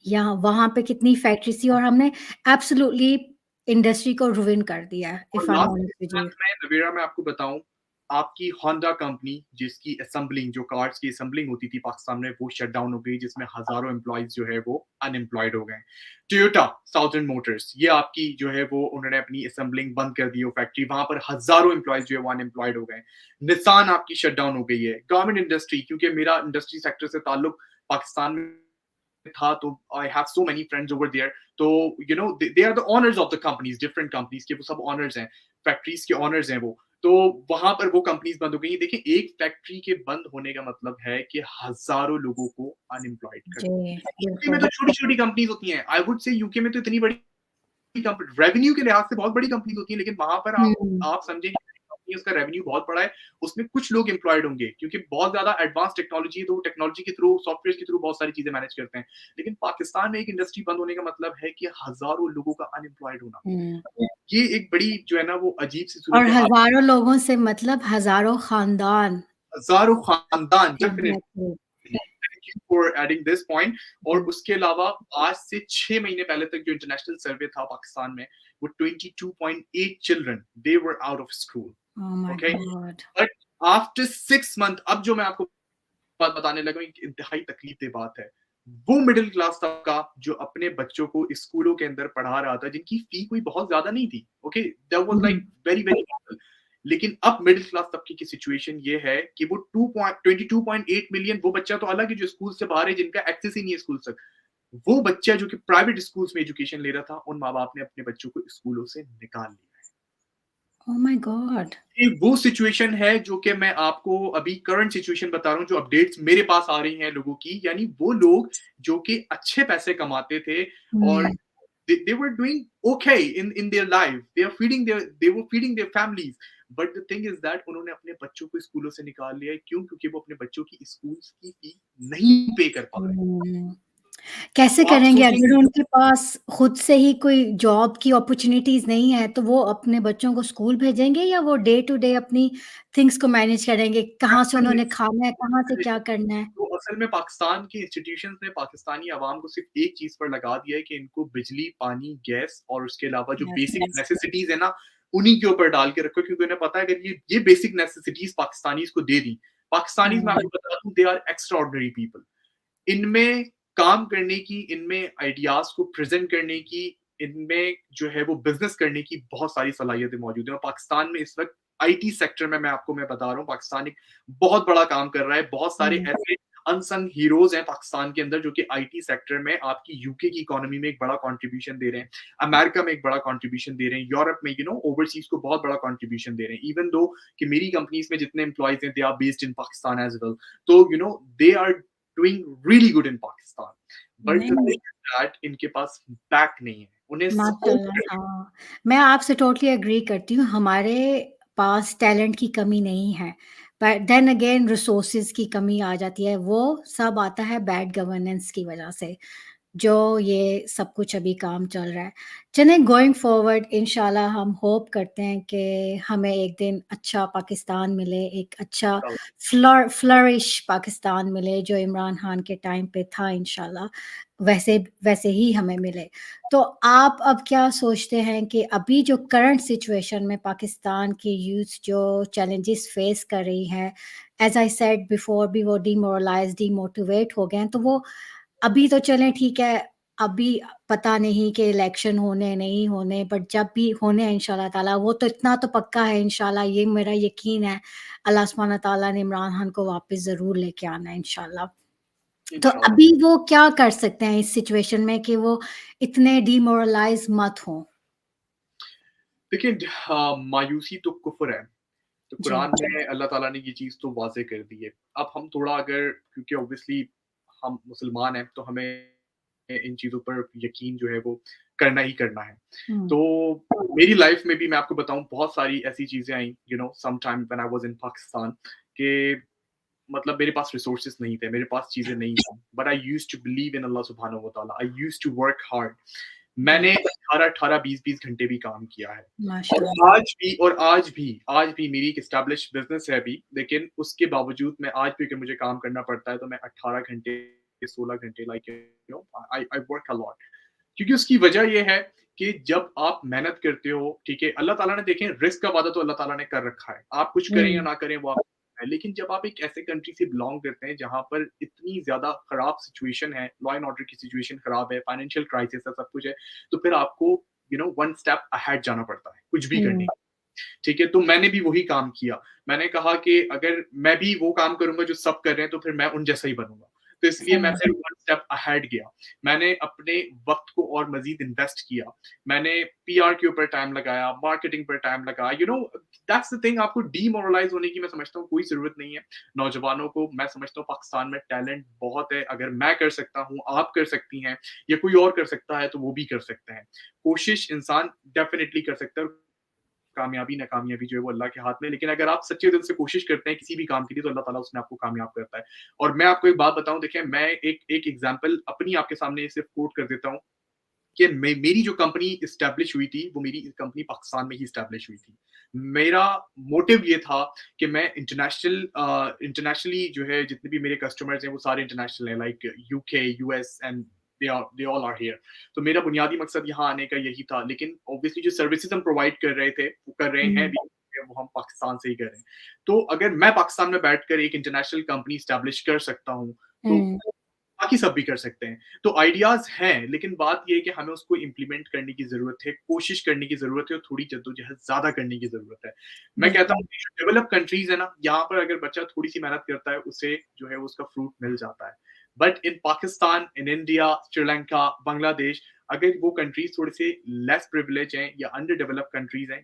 या वहाँ पे कितनी फैक्ट्रीज़ थी और हमने एब्सोल्युटली इंडस्ट्री को रुइन कर दिया है, और if I M last honest 6 with you. Month में नवीरा मैं आपको बताऊँ, आपकी होंडा कंपनी जिसकी असेंबलिंग जो कार्स की असेंबलिंग होती थी पाकिस्तान में वो शट डाउन हो गई, जिसमें हज़ारों एम्प्लॉइज़ जो है वो अनएम्प्लॉयड हो गए। टोयोटा, साउदर्न मोटर्स ये आपकी जो है वो उन्होंने अपनी असेंबलिंग बंद कर दी वो फैक्ट्री, वहाँ पर हज़ारों एम्प्लॉइज़ जो है वो अनएम्प्लॉयड हो गए। निसान आपकी शट डाउन हो गई है। गारमेंट इंडस्ट्री क्योंकि मेरा इंडस्ट्री सेक्टर से ताल्लुक पाकिस्तान में था तो I have so many friends over there, तो you know they are the owners of the companies, different companies के वो सब ओनर्स हैं, फैक्ट्रीज के ओनर्स हैं वो। तो वहां पर वो कंपनीज बंद हो गई। देखिए एक फैक्ट्री के बंद होने का मतलब है कि हजारों लोगों को अनएम्प्लॉयड कर जी, दिया। यूके में बिल्कुल। तो छोटी छोटी कंपनीज होती हैं, आई वुड से यूके में तो इतनी बड़ी रेवेन्यू के लिहाज से बहुत बड़ी कंपनीज होती है, लेकिन वहां पर हुँ, आप समझेंगे कंपनी उसका रेवेन्यू बहुत बड़ा है, उसमें कुछ लोग एम्प्लॉयड होंगे क्योंकि बहुत ज्यादा एडवांस टेक्नोलॉजी है, तो टेक्नोलॉजी के थ्रू सॉफ्टवेयर के थ्रू बहुत सारी चीजें मैनेज करते हैं। लेकिन पाकिस्तान में एक इंडस्ट्री बंद होने का मतलब है कि हजारों लोगों का अनएम्प्लॉयड होना। हुँ। ये एक बड़ी जो है ना वो अजीब सी और सूरत है। हज़ारों लोगों से मतलब हज़ारों खानदान। हजारों खानदान definitely. Exactly, thank you for adding this point. और जी। उसके अलावा आज से 6 महीने पहले तक जो इंटरनेशनल सर्वे था पाकिस्तान में, वो 22.8 children they were out of school. Oh my okay, God! But after 6 month अब जो मैं आपको बात बताने लगा एक इंतहाई तकलीफ दे बात है। वो मिडिल क्लास तबका जो अपने बच्चों को स्कूलों के अंदर पढ़ा रहा था, जिनकी फी कोई बहुत ज्यादा नहीं थी, okay, that was hmm, like very very little. लेकिन अब मिडिल क्लास तबके की सिचुएशन ये है कि वो 22.8 मिलियन, वो बच्चा तो अलग है जो स्कूल से बाहर है, जिनका एक्सेस ही नहीं है स्कूल तक। वो बच्चा जो कि प्राइवेट स्कूल्स में एजुकेशन ले रहा था, उन माँ बाप ने अपने बच्चों को स्कूलों से निकाल लिया। Oh my God! ये वो सिचुएशन है जो कि मैं आपको अभी करंट सिचुएशन बता रहा हूँ, जो अपडेट्स मेरे पास आ रही हैं लोगों की। यानी वो लोग जो कि अच्छे पैसे कमाते थे और हुँ, they were doing okay in their life, they were feeding their families, but the thing is that उन्होंने अपने बच्चों को स्कूलों से निकाल लिया है। क्यों? क्योंकि वो अपने बच्चों की स्कूल्स की फी नहीं पे कर पा रहे। हुँ। कैसे तो आप करेंगे सोचेंगे अगर उनके पास खुद से ही कोई जॉब की अपॉर्च्युनिटीज़ नहीं है, तो वो अपने बच्चों को स्कूल भेजेंगे या वो डे टू डे अपनी थिंग्स को मैनेज करेंगे? कहाँ से उन्होंने खाना है, कहाँ से क्या करना है? तो असल में पाकिस्तान के इंस्टीट्यूशंस ने पाकिस्तानी अवाम को सिर्फ एक चीज़ पर लगा दिया है कि इनको बिजली, पानी, गैस और उसके अलावा जो यस, बेसिक नेसेसिटीज़ है ना, उन्हीं के ऊपर डाल के रखो, क्योंकि उन्हें पता है अगर ये बेसिक नेसेसिटीज़ पाकिस्तानीज़ को दे दी, पाकिस्तानीज़ मैं हाँ, आपको बता दूँ दे आर एक्स्ट्राऑर्डिनरी पीपल। इनमें काम करने की, इनमें आइडियाज़ को प्रेज़ेंट करने की, इनमें जो है वो बिज़नेस करने की बहुत सारी सलाहियतें मौजूद हैं। और पाकिस्तान में इस वक़्त आईटी सेक्टर में मैं बता रहा हूँ, पाकिस्तान एक बहुत बड़ा काम कर रहा है। बहुत सारे हुँ, ऐसे अनसंग हीरोज़ हैं पाकिस्तान के अंदर जो कि आईटी सेक्टर में आपकी यूके की इकोनॉमी में एक बड़ा कंट्रीब्यूशन दे रहे हैं, अमेरिका में एक बड़ा कंट्रीब्यूशन दे रहे हैं, यूरोप में ओवरसीज़ को बहुत बड़ा कंट्रीब्यूशन दे रहे हैं। इवन दो कि मेरी कंपनीज़ में जितने एम्प्लॉइज़ हैं, they are based in Pakistan as well. तो they are doing really good in Pakistan, but the नहीं, थिंग इज दैट इनके पास बैक नहीं है, उन्हें सपोर्ट माशाल्लाह करने हाँ, मैं आपसे टोटली एग्री करती हूँ, हमारे पास टैलेंट की कमी नहीं है, बट देन अगेन रिसोर्सेज़ की कमी आ जाती है, वो सब आता है बैड गवर्नेंस की वजह से। जो ये सब कुछ अभी काम चल रहा है। चलें गोइंग फॉरवर्ड इंशाल्लाह हम होप करते हैं कि हमें एक दिन अच्छा पाकिस्तान मिले, एक अच्छा का। फ्लरिश पाकिस्तान मिले जो इमरान खान के टाइम पे था इंशाल्लाह, वैसे वैसे ही हमें मिले। तो आप अब क्या सोचते हैं कि अभी जो करंट सिचुएशन में पाकिस्तान की यूथ जो चैलेंजेस फेस कर रही है, एज़ आई सेड बिफोर भी वो डिमोरलाइज़, डिमोटिवेट हो गए हैं, तो वो अभी तो चलें ठीक है, अभी पता नहीं कि इलेक्शन होने, नहीं होने, बट जब भी होने हैं इंशाल्लाह ताला, वो तो इतना तो पक्का है इंशाल्लाह, ये मेरा यकीन है, अल्लाह सुब्हाना ताला ने इमरान खान को वापस ज़रूर लेके आना है इंशाल्लाह। तो इंशाल्लाह। अभी वो क्या कर सकते हैं इस सिचुएशन में कि वो इतने डिमोरलाइज़ मत हों? देखिए मायूसी तो कुफ्र है। तो जी। कुरान में अल्लाह ताला ने ये चीज़ तो वाज़ेह कर दी है। अब हम थोड़ा अगर, क्योंकि ऑब्वियसली हम मुसलमान हैं, तो हमें इन चीज़ों पर यकीन जो है वो करना ही करना है। हुँ, तो मेरी लाइफ़ में भी मैं आपको बताऊँ बहुत सारी ऐसी चीज़ें आई, some time when I was in Pakistan, के मतलब मेरे पास रिसोर्सेज़ नहीं थे, मेरे पास चीज़ें नहीं थी, but I used to believe in Allah सुब्हानहू व तआला, I used to work hard. जी, मैंने 18-18, 20-20 घंटे भी काम किया है। और माशाअल्लाह। आज भी मेरी एक एस्टेब्लिश्ड बिज़नेस है अभी, लेकिन उसके बावजूद मैं आज भी अगर मुझे काम करना पड़ता है, तो मैं 18 घंटे 16 घंटे, like I work a lot. क्योंकि उसकी वजह ये है कि जब आप मेहनत करते हो, ठीक है, अल्लाह ताला ने, देखें, रिस्क का वादा तो अल्लाह ताला ने कर रखा है, आप कुछ करें या हुँ, ना करें वो आप है। लेकिन जब आप एक ऐसे कंट्री से बिलोंग करते हैं जहाँ पर इतनी ज्यादा खराब सिचुएशन है, लॉ एंड ऑर्डर की सिचुएशन खराब है, फाइनेंशियल क्राइसिस है, सब कुछ है, तो फिर आपको वन स्टेप अहेड जाना पड़ता है कुछ भी करने हुँ, के। ठीक है, तो मैंने भी वही काम किया। मैंने कहा कि अगर मैं भी वो काम करूँगा जो सब कर रहे हैं, तो फिर मैं उन जैसा ही बनूँगा। तो इसलिए मैं समझ फिर वन स्टेप अहेड गया। मैंने अपने वक़्त को और मज़ीद इन्वेस्ट किया। मैंने पीआर के ऊपर टाइम लगाया, मार्केटिंग पर टाइम लगाया, दैट्स द थिंग। आपको डीमोरलाइज़ होने की, मैं समझता हूँ, कोई ज़रूरत नहीं है। नौजवानों को, मैं समझता हूँ, पाकिस्तान में टैलेंट बहुत है। अगर मैं कर सकता हूँ, आप कर सकती हैं, या कोई और कर सकता है, तो वो भी कर सकते हैं। कोशिश इंसान डेफ़िनिटली कर सकता है। कामयाबी नाकामयाबी जो है वो अल्लाह के हाथ में। लेकिन अगर आप सच्चे दिल से कोशिश करते हैं किसी भी काम के लिए, तो अल्लाह ताला उसमें आपको कामयाब करता है। और मैं आपको एक बात बताऊं, देखें, मैं एक एग्जांपल अपनी आपके सामने सिर्फ कोट कर देता हूँ कि मेरी जो कंपनी इस्टेब्लिश हुई थी, वो मेरी कंपनी पाकिस्तान में ही इस्टेब्लिश हुई थी। मेरा मोटिव ये था कि मैं इंटरनेशनली जो है, जितने भी मेरे कस्टमर्स हैं वो सारे इंटरनेशनल हैं, like UK, US, and they all are here. तो मेरा बुनियादी मकसद यहाँ आने का यही था। लेकिन ऑब्वियसली जो सर्विसेज हम प्रोवाइड कर रहे थे, वो कर रहे हैं हुँ, भी, वो हम पाकिस्तान से ही कर रहे हैं। तो अगर मैं पाकिस्तान में बैठकर एक इंटरनेशनल कंपनी स्टैब्लिश कर सकता हूँ, तो हुँ, बाकी सब भी कर सकते हैं। तो आइडियाज़ हैं, लेकिन बात ये है कि हमें उसको इम्प्लीमेंट करने की ज़रूरत है, कोशिश करने की ज़रूरत है, और थोड़ी जद्दोजहद ज़्यादा करने की ज़रूरत है। मैं कहता हूँ बिल्कुल। कि जो डेवलप कंट्रीज़ है ना, यहाँ पर अगर बच्चा थोड़ी-सी मेहनत करता है, उसे जो है उसका फ्रूट मिल जाता है। But in Pakistan, in India, Sri Lanka, Bangladesh, अगर वो कंट्रीज़ थोड़े से लेस प्रिविलेज हैं या अंडर डेवलप्ड कंट्रीज़ हैं,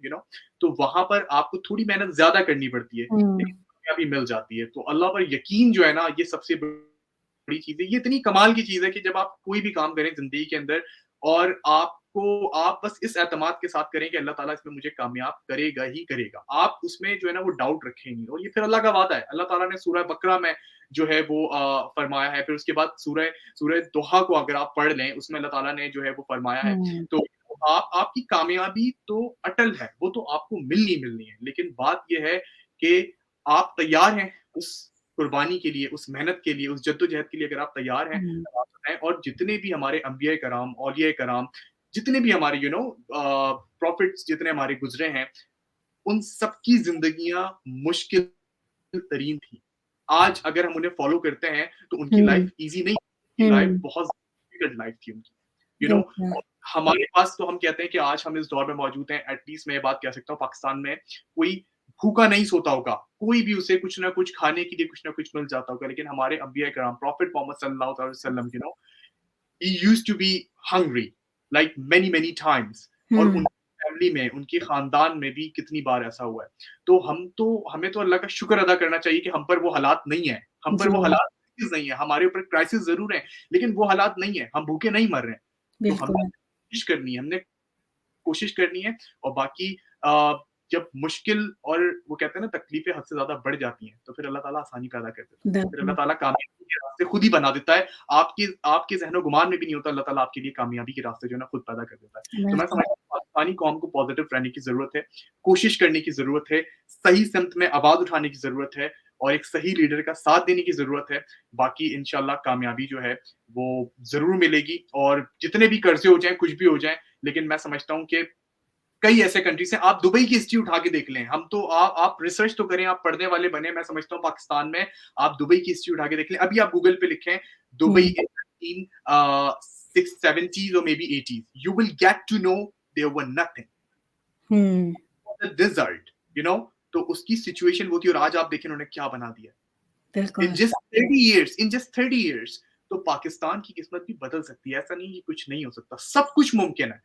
तो वहाँ पर आपको थोड़ी मेहनत ज़्यादा करनी पड़ती है, हुँ, लेकिन कामयाबी मिल जाती है। तो अल्लाह पर यकीन जो है ना, ये सबसे बड़ी चीज़ है। ये इतनी कमाल की चीज़ है कि जब आप कोई भी काम करें ज़िंदगी के अंदर, और आप बस इस एतमाद के साथ करें कि अल्लाह ताला इसमें मुझे कामयाब करेगा ही करेगा। आप उसमें जो है ना वो डाउट रखें नहीं, और ये फिर अल्लाह का वादा है। अल्लाह ताला ने सूरह बकरा में जो है वो फरमाया है। फिर उसके बाद सूरह सूरह दोहा को अगर आप पढ़ लें, उसमें अल्लाह ताला ने जो है वो फरमाया है। हुँ, तो आपकी कामयाबी तो अटल है, वो तो आपको मिलनी ही मिलनी है। लेकिन बात ये है कि आप तैयार हैं उस कुर्बानी के लिए, उस मेहनत के लिए, उस जद्दोजहद के लिए। अगर आप तैयार हैं, हुँ, तो आप बताएँ। और जितने भी हमारे अंबिया कराम, औलिया कराम, जितने भी हमारे प्रॉफिट्स जितने हमारे गुज़रे हैं, उन सबकी ज़िंदगियाँ मुश्किल तरीन थी। आज अगर हम उन्हें फ़ॉलो करते हैं, तो उनकी हुँ, लाइफ़ ईज़ी नहीं, उनकी लाइफ़ हुँ, बहुत डिफ़िकल्ट लाइफ़ थी उनकी। यू नो बिल्कुल। और हमारे पास, तो हम कहते हैं कि आज हम इस दौर में मौजूद हैं। एट लीस्ट मैं ये बात कह सकता हूँ, पाकिस्तान में कोई भूखा नहीं सोता होगा। कोई भी उसे कुछ ना कुछ खाने के लिए कुछ ना कुछ मिल जाता होगा। लेकिन हमारे अंबिया किराम, प्रॉफेट मोहम्मद सल्लल्लाहु अलैहि वसल्लम, he used to be hungry like many times। और हुँ, उनकी फैमिली में, उनके खानदान में भी कितनी बार ऐसा हुआ है। तो हमें तो अल्लाह का शुक्र अदा करना चाहिए कि हम पर वो हालात नहीं है। हम पर जी, वो हालात नहीं है। हमारे ऊपर क्राइसिस ज़रूर है, लेकिन वो हालात नहीं है। हम भूखे नहीं मर रहे हैं। तो हमने बिल्कुल। कोशिश करनी है, हमने कोशिश करनी है। और बाकी अ, जब मुश्किल और वो कहते हैं ना, तकलीफ़ें हद से ज़्यादा बढ़ जाती हैं, तो फिर अल्लाह ताला आसानी पैदा कर देता है। फिर अल्लाह बिल्कुल, ताला कामयाबी के रास्ते खुद ही बना देता है। आपके आपके ज़हन-ओ-गुमान में भी नहीं होता, अल्लाह ताला आपके लिए कामयाबी के रास्ते जो है ना खुद पैदा कर देता है। तो मैं बिल्कुल। समझता हूँ पाकिस्तानी कौम को पॉज़िटिव रहने की ज़रूरत है, कोशिश करने की ज़रूरत है, सही सिमत में आवाज़ उठाने की ज़रूरत है, और एक सही लीडर का साथ देने की ज़रूरत है। बाकी इंशाअल्लाह कामयाबी जो है वो ज़रूर मिलेगी। और जितने भी कर्ज़े हो जाएँ, कुछ भी हो जाए, लेकिन मैं समझता हूँ कि कई ऐसे कंट्रीज़ हैं। आप दुबई की हिस्ट्री उठा के देख लें। हम तो आप रिसर्च तो करें, आप पढ़ने वाले बने। मैं समझता हूँ पाकिस्तान में आप दुबई की हिस्ट्री उठा के देख लें। अभी आप गूगल पे लिखें Dubai hmm, in 1970s or maybe 80s, you will get to know there were nothing, hmm, the desert, तो उसकी सिचुएशन वो थी, और आज आप देखें उन्होंने क्या बना दिया। इन बिल्कुल। जस्ट 30 years तो पाकिस्तान की किस्मत भी बदल सकती है। ऐसा नहीं कि कुछ नहीं हो सकता, सब कुछ मुमकिन है।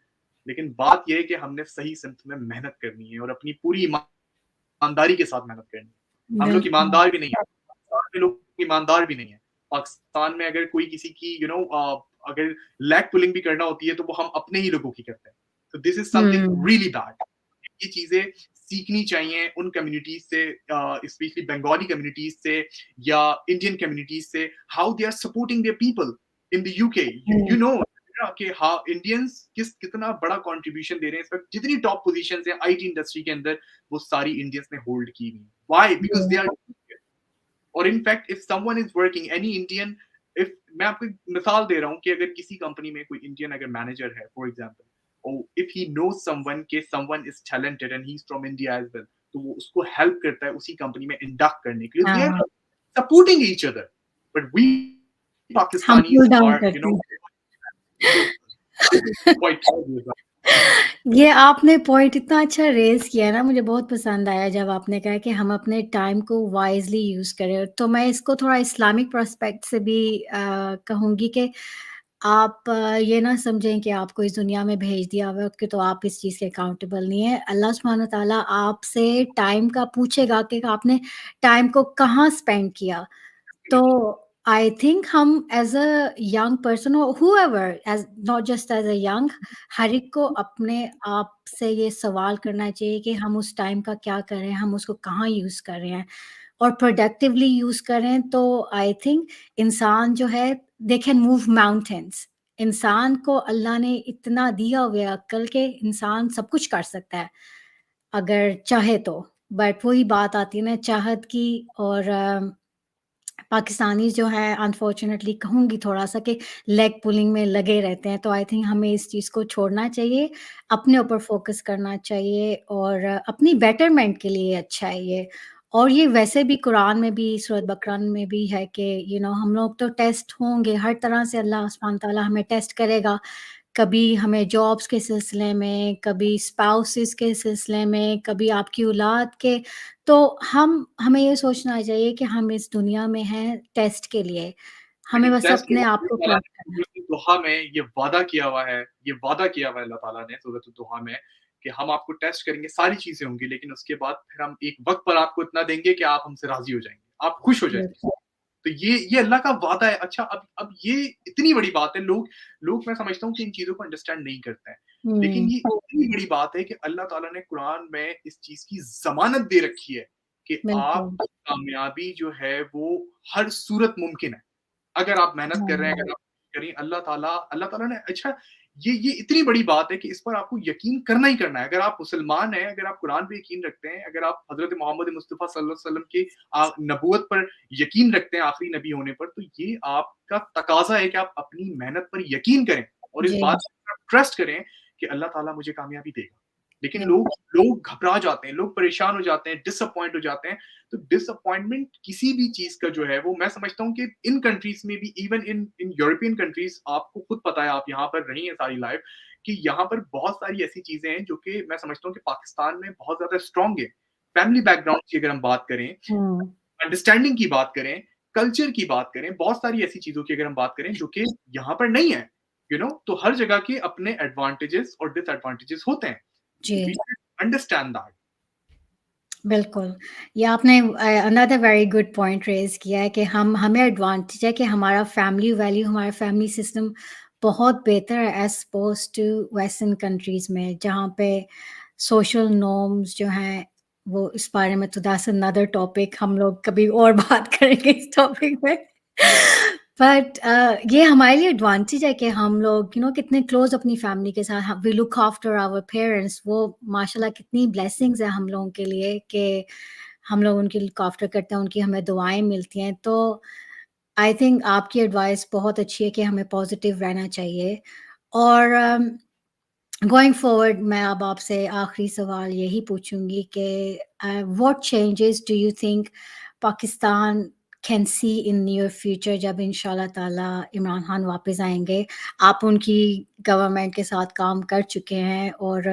लेकिन बात ये है कि हमने सही सिमत में मेहनत करनी है, और अपनी पूरी ईमानदारी के साथ मेहनत करनी है। हम लोग बिल्कुल। ईमानदार भी नहीं है, पाकिस्तान में लोग ईमानदार भी नहीं है। पाकिस्तान में अगर कोई किसी की अगर लेग पुलिंग भी करना होती है, तो वो हम अपने ही लोगों की करते हैं। तो this is something hmm, really bad. ये चीज़ें सीखनी चाहिए उन कम्युनिटीज़ से, स्पेशली बंगाली कम्युनिटीज़ से या इंडियन कम्युनिटीज़ से, how they are supporting their people in the UK. Hmm, कि हाँ, इंडियंस कितना बड़ा कंट्रीब्यूशन दे रहे हैं इस वक़्त। जितनी टॉप पोज़ीशंस हैं आईटी इंडस्ट्री के अंदर, वो सारी इंडियंस ने होल्ड की हुई हैं। व्हाई? बिकॉज़ जी, they are, or in fact if someone is working, any Indian, if मैं आपको एक मिसाल दे रहा हूँ कि अगर किसी कंपनी में कोई इंडियन अगर मैनेजर है फॉर एग्जांपल, और इफ ही नोज समवन के someone is talented and he is from India as well, तो वो उसको हेल्प करता है उसी कंपनी में इंडक्ट करने के लिए, दे हाँ, are supporting each other, but we हम पुल पाकिस्तानीज डाउन आर करते हैं। so this is quite terrible. ये आपने पॉइंट इतना अच्छा रेज़ किया है ना, मुझे बहुत पसंद आया जब आपने कहा कि हम अपने टाइम को वाइज़ली यूज़ करें। तो मैं इसको थोड़ा इस्लामिक पर्सपेक्ट से भी कहूँगी कि आप ये ना समझें कि आपको इस दुनिया में भेज दिया हुआ है कि तो आप इस चीज़ के अकाउंटेबल नहीं हैं। अल्लाह सुब्हान व तआला आपसे टाइम का पूछेगा कि आपने टाइम को कहाँ स्पेंड किया। तो Definitely. आई थिंक हम एज़ अ यंग पर्सन और whoever as not just as a young, हर एक को अपने आप से ये सवाल करना चाहिए कि हम उस टाइम का क्या कर रहे हैं, हम उसको कहाँ यूज़ कर रहे हैं और प्रोडक्टिवली यूज़ करें तो आई थिंक इंसान जो है दे कैन मूव माउंटेन्स। इंसान को अल्लाह ने इतना दिया हुआ है अक्ल के इंसान सब कुछ कर सकता है, अगर चाहे तो। बट वही बात आती है ना चाहत की और पाकिस्तानी जो हैं अनफॉर्चुनेटली कहूँगी थोड़ा-सा कि लेग पुलिंग में लगे रहते हैं, तो आई थिंक हमें इस चीज़ को छोड़ना चाहिए, अपने ऊपर फ़ोकस करना चाहिए और अपनी बेटरमेंट के लिए अच्छा है ये। और ये वैसे भी कुरान में भी सूरत बकरा में भी है कि हम लोग तो टेस्ट होंगे, हर तरह से अल्लाह सुब्हान तआला हमें टेस्ट करेगा। कभी हमें जॉब्स के सिलसिले में, कभी स्पाउसेस के सिलसिले में, कभी आपकी औलाद के, तो हमें ये सोचना चाहिए कि हम इस दुनिया में हैं टेस्ट के लिए। हमें लेकिन बस टेस्ट के अपने बाद आप को अल्लाह क्रैक ताला करना है। ने सूरत दुहा में ये वादा किया हुआ है, ये वादा किया हुआ है अल्लाह ताला ने सूरत दुहा में कि हम आपको टेस्ट करेंगे, सारी चीज़ें होंगी, लेकिन उसके बाद फिर हम एक वक़्त पर आपको इतना देंगे कि आप हमसे राज़ी हो जाएँगे, आप खुश हो जाएँगे। बिल्कुल। तो ये अल्लाह का वादा है। अच्छा, अब ये इतनी बड़ी बात है, लोग लोग मैं समझता हूँ कि इन चीज़ों को अंडरस्टैंड नहीं करते हैं। लेकिन हुँ, ये इतनी बड़ी बात है कि अल्लाह ताला ने कुरान में इस चीज़ की ज़मानत दे रखी है कि बिल्कुल। आपकी कामयाबी जो है वो हर सूरत मुमकिन है। अगर आप मेहनत कर रहे हैं, हाँ, अगर आप करें, अल्लाह ताला ने अच्छा, ये इतनी बड़ी बात है कि इस पर आपको यकीन करना ही करना है। अगर आप मुसलमान हैं, अगर आप कुरान पे यकीन रखते हैं, अगर आप हज़रत मोहम्मद मुस्तफ़ा सल्लल्लाहु अलैहि वसल्लम की नबूवत पर यकीन रखते हैं, आखिरी नबी होने पर, तो ये आपका तकाज़ा है कि आप अपनी मेहनत पर यकीन करें और इस जी, बात पर ट्रस्ट करें कि अल्लाह ताला मुझे कामयाबी देगा। लेकिन बिल्कुल। लोग लोग घबरा जाते हैं, लोग परेशान हो जाते हैं, डिसअपॉइंट हो जाते हैं। तो डिसअपॉइंटमेंट किसी भी चीज़ का जो है वो मैं समझता हूँ कि इन कंट्रीज़ में भी, even in in European countries, आपको खुद पता है, आप यहाँ पर रही हैं सारी लाइफ़, कि यहाँ पर बहुत सारी ऐसी चीज़ें हैं जो कि मैं समझता हूँ कि पाकिस्तान में बहुत ज़्यादा स्ट्रॉन्ग है। फैमिली बैकग्राउंड की अगर हम बात करें, हुँ, अंडरस्टैंडिंग की बात करें, कल्चर की बात करें, बहुत सारी ऐसी चीज़ों की अगर हम बात करें जो कि यहाँ पर नहीं है, तो हर जगह के अपने एडवांटेजेस और डिसएडवांटेजेस होते हैं। तो we ji. Should understand that. बिल्कुल। ये आपने another very good point raise किया है कि हमें एडवांटेज है कि हमारा फैमिली वैल्यू, हमारा फैमिली सिस्टम बहुत बेहतर है एज़ अपोज़्ड टू वेस्टर्न कंट्रीज़ में, जहाँ पे सोशल नॉर्म्स जो हैं, वो इस बारे में तो दैट्स अनदर टॉपिक, हम लोग कभी और बात करेंगे इस टॉपिक में। बट ये हमारे लिए एडवांटेज है कि हम लोग कितने क्लोज़ अपनी फैमिली के साथ we look after our parents, वो माशाल्लाह कितनी ब्लेसिंग्स है हम लोगों के लिए कि हम लोग उनकी लुक आफ्टर करते हैं, उनकी हमें दुआएँ मिलती हैं। तो आई थिंक आपकी एडवाइस बहुत अच्छी है कि हमें पॉज़िटिव रहना चाहिए और गोइंग फॉरवर्ड मैं अब आपसे आखिरी सवाल यही पूछूँगी कि what changes do you think Pakistan can see in near future जब इंशाल्लाह ताला इमरान खान वापस आएँगे? आप उनकी गवर्नमेंट के साथ काम कर चुके हैं और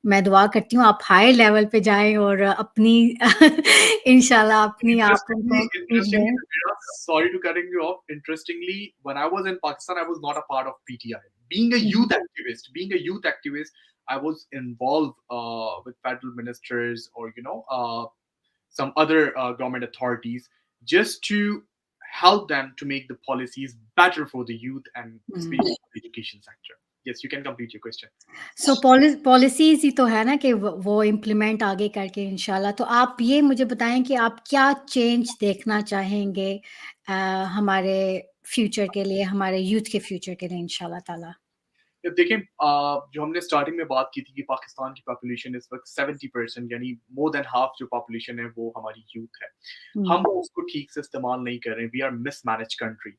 मैं दुआ करती हूँ आप हाई लेवल पे जाएँ और अपनी इंशाल्लाह अपनी आप Interestingly, उनको सीख interestingly, दें। Navira, sorry to cutting you off. Interestingly, when I was in Pakistan, I was not a part of PTI. Hmm, hmm. Being a youth activist, I was involved with federal ministers or some other government authorities just to help them to make the policies better for the youth and hmm. especially the education sector. Yes, you can complete your question. So policies ही तो है ना कि वो implement आगे करके इंशाल्लाह। तो आप ये मुझे बताएँ कि आप क्या चेंज देखना चाहेंगे अ, हमारे फ्यूचर के लिए, हमारे यूथ के फ्यूचर के लिए इंशाल्लाह ताला? या देखें, जो हमने स्टार्टिंग में बात की थी कि पाकिस्तान की पॉपुलेशन इस वक्त 70%, यानी मोर देन हाफ जो पॉपुलेशन है वो हमारी यूथ है। हम हुँ, उसको ठीक से इस्तेमाल नहीं कर रहे हैं। We are mismanage country.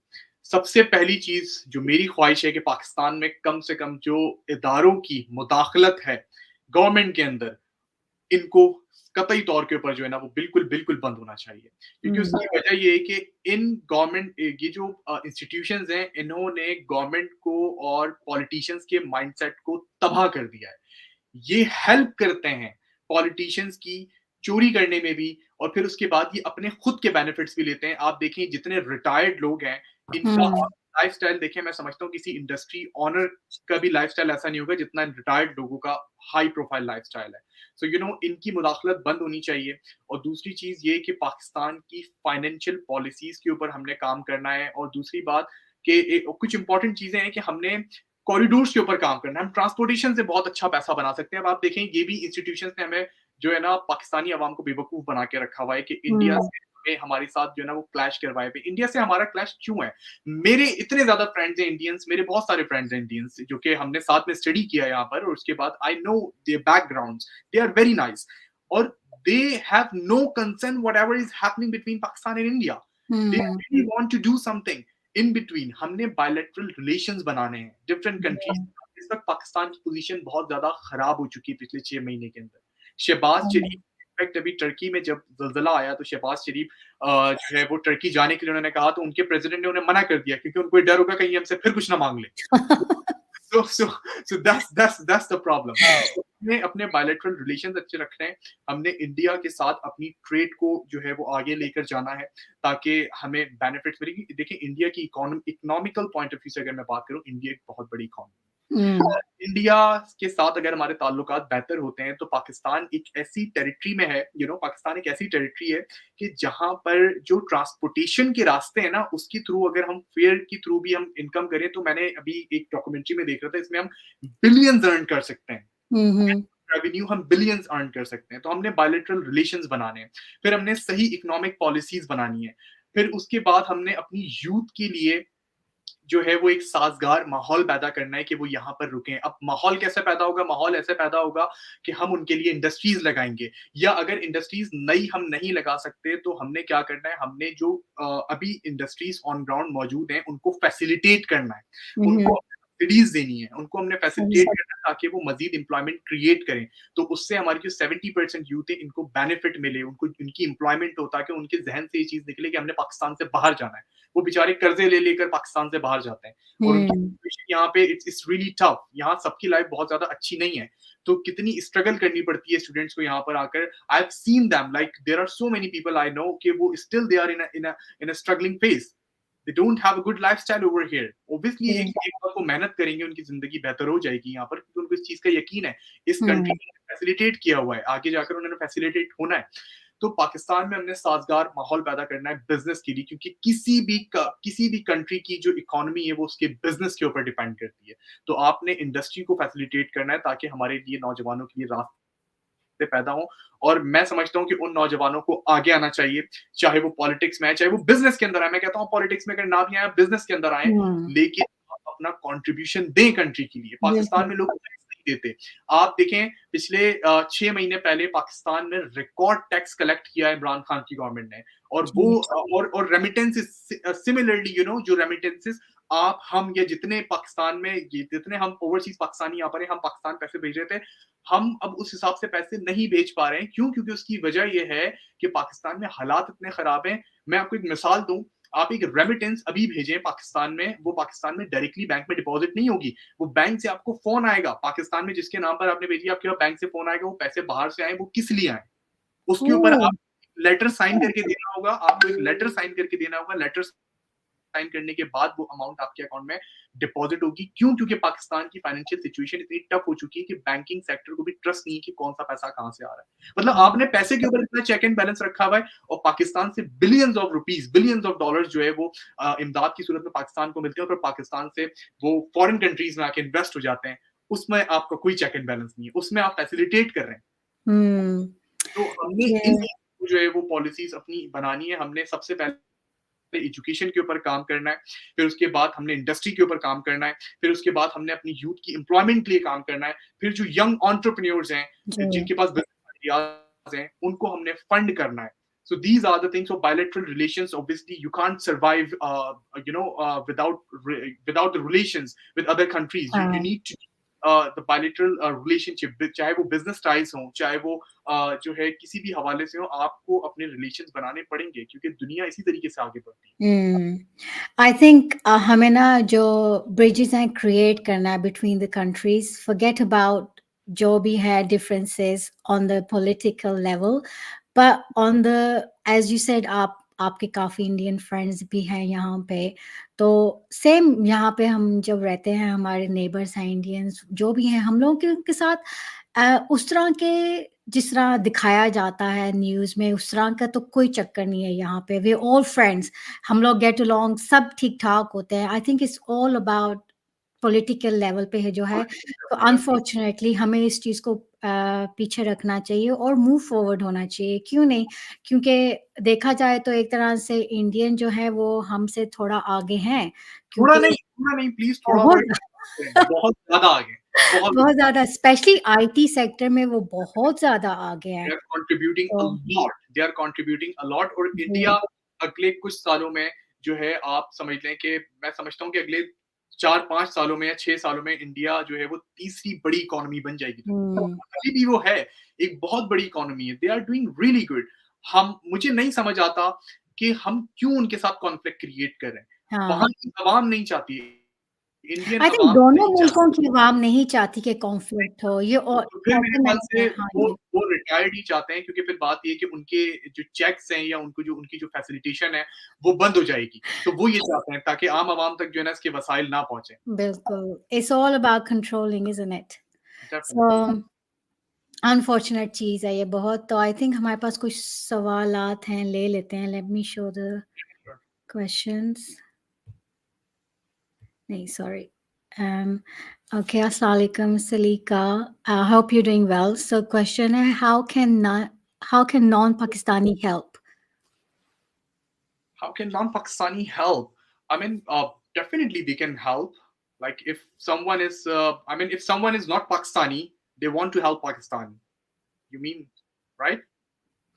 सबसे पहली चीज़ जो मेरी ख्वाहिश है कि पाकिस्तान में कम से कम जो इदारों की मुदाखलत है गवर्नमेंट के अंदर, इनको कतई तौर के ऊपर जो है ना वो बिल्कुल, बिल्कुल बंद होना चाहिए। क्योंकि हुँ, उसकी वजह ये है कि इन गवर्नमेंट ये जो इंस्टीट्यूशंस हैं, इन्होंने गवर्नमेंट को और पॉलिटिशियंस के माइंडसेट को तबाह कर दिया है। ये हेल्प करते हैं पॉलिटिशियंस की चोरी करने में भी, और फिर उसके बाद ये अपने खुद के बेनिफिट्स भी लेते हैं। आप देखें जितने रिटायर्ड लोग हैं, इनका हुँ, लाइफ़स्टाइल देखें, मैं समझता हूँ किसी इंडस्ट्री ओनर का भी लाइफ़स्टाइल ऐसा नहीं होगा जितना रिटायर्ड लोगों का हाई प्रोफाइल लाइफ़स्टाइल है। सो यू नो इनकी मुदाखलत बंद होनी चाहिए। और दूसरी चीज़ ये कि पाकिस्तान की फाइनेंशियल पॉलिसीज़ के ऊपर हमने काम करना है। और दूसरी बात कि कुछ इंपॉर्टेंट चीज़ें हैं कि हमने कॉरिडोर्स के ऊपर काम करना है। हम ट्रांसपोर्टेशन से बहुत अच्छा पैसा बना सकते हैं। अब आप देखें ये भी इंस्टीट्यूशंस ने हमें जो है ना पाकिस्तानी अवाम को बेवकूफ़ बना के रखा हुआ है कि इंडिया हुँ, से हमें हमारे साथ जो है ना वो क्लैश करवाए हुए। इंडिया से हमारा क्लैश क्यों है? मेरे इतने ज़्यादा फ्रेंड्स हैं इंडियंस, मेरे बहुत सारे फ्रेंड्स हैं इंडियंस जो कि हमने साथ में स्टडी किया यहाँ पर, और उसके बाद I know their backgrounds, they are very nice, और they have no concern whatever is happening between Pakistan and India. They hmm, really want to do something in between. हमने बायलैटरल रिलेशंस बनाने हैं डिफरेंट कंट्रीज। इस वक्त पाकिस्तान की position बहुत ज्यादा खराब हो चुकी है पिछले 6 महीने के अंदर। शहबाज शरीफ, हुँ, इनफैक्ट अभी टर्की में जब जल्जला आया तो शहबाज शरीफ जो है वो टर्की जाने के लिए उन्होंने कहा, तो उनके प्रेसिडेंट ने उन्हें मना कर दिया क्योंकि उनको ये डर होगा कहीं हमसे फिर कुछ ना मांग ले। so so so that's the problem. So, हमें अपने बायलैटरल रिलेशंस अच्छे रखने हैं। हमने इंडिया के साथ अपनी ट्रेड को जो है वो आगे लेकर जाना है ताकि हमें बेनिफिट्स मिलेगी। देखिए इंडिया की इकोनॉमिकल पॉइंट ऑफ व्यू से अगर मैं बात करूं, इंडिया एक बहुत बड़ी इकोनॉमी है। हुँ, इंडिया के साथ अगर हमारे ताल्लुकात बेहतर होते हैं तो पाकिस्तान एक ऐसी टेरिटरी में है, पाकिस्तान एक ऐसी टेरिटरी है कि जहां पर जो ट्रांसपोर्टेशन के रास्ते हैं ना उसके थ्रू अगर हम फेयर के थ्रू भी हम इनकम करें, तो मैंने अभी एक डॉक्यूमेंट्री में देख रहा था, इसमें हम बिलियंस अर्न कर सकते हैं। हुँ, हुँ, रेवेन्यू हम बिलियंस अर्न कर सकते हैं। तो हमने बायलैटरल रिलेशंस बनाने हैं, फिर हमने सही इकोनॉमिक पॉलिसीज बनानी है, फिर उसके बाद हमने अपनी यूथ के लिए जो है वो एक साजगार माहौल पैदा करना है कि वो यहाँ पर रुकें। अब माहौल कैसे पैदा होगा? माहौल ऐसे पैदा होगा कि हम उनके लिए इंडस्ट्रीज लगाएंगे, या अगर इंडस्ट्रीज नई हम नहीं लगा सकते तो हमने क्या करना है, हमने जो अभी इंडस्ट्रीज ऑन ग्राउंड मौजूद हैं उनको फैसिलिटेट करना है, हुँ, उनको सब्सिडीज देनी है, उनको हमने सही, फैसिलिटेट करना है ताकि वो मजीद इंप्लॉयमेंट क्रिएट करें। तो उससे हमारी जो 70% यूथ है इनको बेनिफिट मिले, उनको इनकी इंप्लॉयमेंट हो, ताकि उनके जहन से ये चीज निकले कि हमने पाकिस्तान से बाहर जाना है। वो बेचारे कर्जे ले लेकर पाकिस्तान से बाहर जाते हैं और उनकी हुँ, सिचुएशन यहाँ पे इट्स रियली टफ। यहाँ सबकी लाइफ बहुत ज्यादा अच्छी नहीं है, तो कितनी स्ट्रगल करनी पड़ती है स्टूडेंट्स को यहाँ पर आकर। I have seen them, like there are so many people I know कि वो still they are in a struggling phase. They don't have a good lifestyle over here. Obviously एक हुँ, एक बार वो मेहनत करेंगे, उनकी जिंदगी बेहतर हो जाएगी यहाँ पर, क्योंकि उनको इस चीज का यकीन है, इस कंट्री हुँ, ने फैसिलिटेट किया हुआ है, आगे जाकर उन्होंने फैसिलिटेट होना है। तो पाकिस्तान में हमने साजगार माहौल पैदा करना है बिजनेस के लिए, क्योंकि किसी भी कंट्री की जो इकोनॉमी है वो उसके बिजनेस के ऊपर डिपेंड करती है। तो आपने इंडस्ट्री को फैसिलिटेट करना है ताकि हमारे लिए नौजवानों के लिए रास्ते पैदा हो। और मैं समझता हूँ कि उन नौजवानों को आगे आना चाहिए, चाहे वो पॉलिटिक्स में आए, चाहे वो बिजनेस के अंदर आए। मैं कहता हूँ पॉलिटिक्स में अगर ना भी आए, बिजनेस के अंदर आए, हुँ, लेकिन आप अपना कंट्रीब्यूशन दें कंट्री के लिए। पाकिस्तान बिल्कुल, में लोग टैक्स नहीं देते। आप देखें पिछले 6 महीने पहले पाकिस्तान में रिकॉर्ड टैक्स कलेक्ट किया है इमरान खान की गवर्नमेंट ने। और वो जी, और रेमिटेंसेस सिमिलरली, जो रेमिटेंसेस आप हम या जितने पाकिस्तान में जितने हम ओवरसीज पाकिस्तानी यहाँ पर हैं, हम पाकिस्तान पैसे भेज रहे थे, हम अब उस हिसाब से पैसे नहीं भेज पा रहे हैं। क्यों? क्योंकि उसकी वजह यह है कि पाकिस्तान में हालात इतने खराब हैं। मैं आपको एक मिसाल दूं, आप एक रेमिटेंस अभी भेजें पाकिस्तान में, वो पाकिस्तान में डायरेक्टली बैंक में डिपॉजिट नहीं होगी। वो बैंक से आपको फोन आएगा, पाकिस्तान में जिसके नाम पर आपने भेजी, आपके पास बैंक से फोन आएगा, वो पैसे बाहर से आए, वो किस लिए आए, उसके ऊपर ओह! आप लेटर साइन करके देना होगा। आपको एक लेटर साइन करके देना होगा। लेटर साइन करने के बाद वो अमाउंट आपके अकाउंट में डिपॉजिट होगी। क्यों? क्योंकि पाकिस्तान की फाइनेंशियल सिचुएशन इतनी टफ हो चुकी है कि बैंकिंग सेक्टर को भी ट्रस्ट नहीं है कि कौन सा पैसा कहां से आ रहा है। मतलब आपने पैसे के ऊपर इतना चेक एंड बैलेंस रखा हुआ है, और पाकिस्तान से billions of rupees, billions of dollars जो है वो इमदाद की सूरत में पाकिस्तान को मिलते हैं, और फिर पाकिस्तान से वो फॉरेन कंट्रीज में आके इन्वेस्ट हो जाते हैं। उसमें आपका कोई चेक एंड बैलेंस नहीं है, उसमें आप फैसिलिटेट कर रहे हैं। हुँ, तो हमने इन ये जो है वो पॉलिसीज अपनी बनानी है। हमने सबसे पहले एजुकेशन के ऊपर काम करना है, फिर उसके बाद हमने इंडस्ट्री के ऊपर काम करना है, फिर उसके बाद हमने अपनी यूथ की एम्प्लॉयमेंट के लिए काम करना है, फिर जो यंग एंटरप्रेन्योर्स हैं, जी, जिनके पास बिजनेस आइडियाज हैं, उनको हमने फंड करना है। So these are the things. So bilateral relations, obviously, you can't survive, without the relations with other countries. You हाँ. need to the bilateral relationship, चाहे वो business ties हो, चाहे वो जो है किसी भी हवाले से हो, आपको अपने relations बनाने पड़ेंगे, क्योंकि दुनिया इसी तरीके से आगे बढ़ती है. आई थिंक हमें ना जो ब्रिजेस हैं क्रिएट करना है between the countries, forget about जो भी है differences on the political level, पर on the, as you said, आपके काफ़ी इंडियन फ्रेंड्स भी हैं यहाँ पे, तो सेम यहाँ पे हम जब रहते हैं, हमारे नेबर्स हैं इंडियंस जो भी हैं, हम लोगों के उनके साथ उस तरह के, जिस तरह दिखाया जाता है न्यूज़ में, उस तरह का तो कोई चक्कर नहीं है यहाँ पे. वी ऑल फ्रेंड्स, हम लोग गेट अलोंग, सब ठीक-ठाक होते हैं. आई think it's all about political level पे है जो है. तो अनफॉर्चुनेटली हमें इस चीज़ को पीछे रखना चाहिए और मूव फॉरवर्ड होना चाहिए. क्यों नहीं? क्योंकि देखा जाए तो एक तरह से इंडियन जो है वो हमसे थोड़ा आगे हैं, क्योंकि थोड़ा नहीं, प्लीज़ थोड़ा बहुत वर्ड करें, बहुत ज़्यादा आगे, बहुत. बहुत ज़्यादा, स्पेशली आईटी सेक्टर में वो बहुत ज़्यादा आगे हैं. दे आर कंट्रीब्यूटिंग अ तो lot, they are contributing a lot. और जी. इंडिया अगले कुछ सालों में जो है, आप समझ लें कि मैं समझता हूँ कि अगले 4-5 सालों में या 6 सालों में इंडिया जो है वो तीसरी बड़ी इकोनॉमी बन जाएगी दुनिया हुँ. में. अभी भी वो है, एक बहुत बड़ी इकोनॉमी है. They are doing really good. हम मुझे नहीं समझ आता कि हम क्यों उनके साथ कॉन्फ्लिक्ट क्रिएट कर रहे हैं. हाँ. वहाँ की अवाम नहीं चाहती, इंडियन आई थिंक अवाम दोनों नहीं चाहती. मुल्कों की अवाम नहीं चाहती कि कॉन्फ्लिक्ट हो, ये और तो फिर मेरे ऐसे ख्याल नहीं से है. हाँ वो जी. वो रिटायर्ड ही चाहते हैं, क्योंकि फिर बात ये है कि उनके जो चेक्स हैं या उनकी जो फैसिलिटेशन है वो बंद हो जाएगी. तो वो ये चाहते हैं ताकि आम आवाम तक जो है ना इसके वसाइल ना पहुंचे. बिल्कुल. It's all about controlling, isn't it? So definitely. Unfortunate चीज़ है ये बहुत. तो आई थिंक हमारे पास कुछ सवालात हैं, ले लेते हैं. Let me show the questions. नहीं, sorry. Um, okay, Assalamu alaikum, Salika. I hope you're doing well. So, question है, how can non-Pakistani help? How can non-Pakistani help? I mean, definitely they can help. Like if someone is, if someone is not Pakistani, they want to help Pakistan. You mean, right?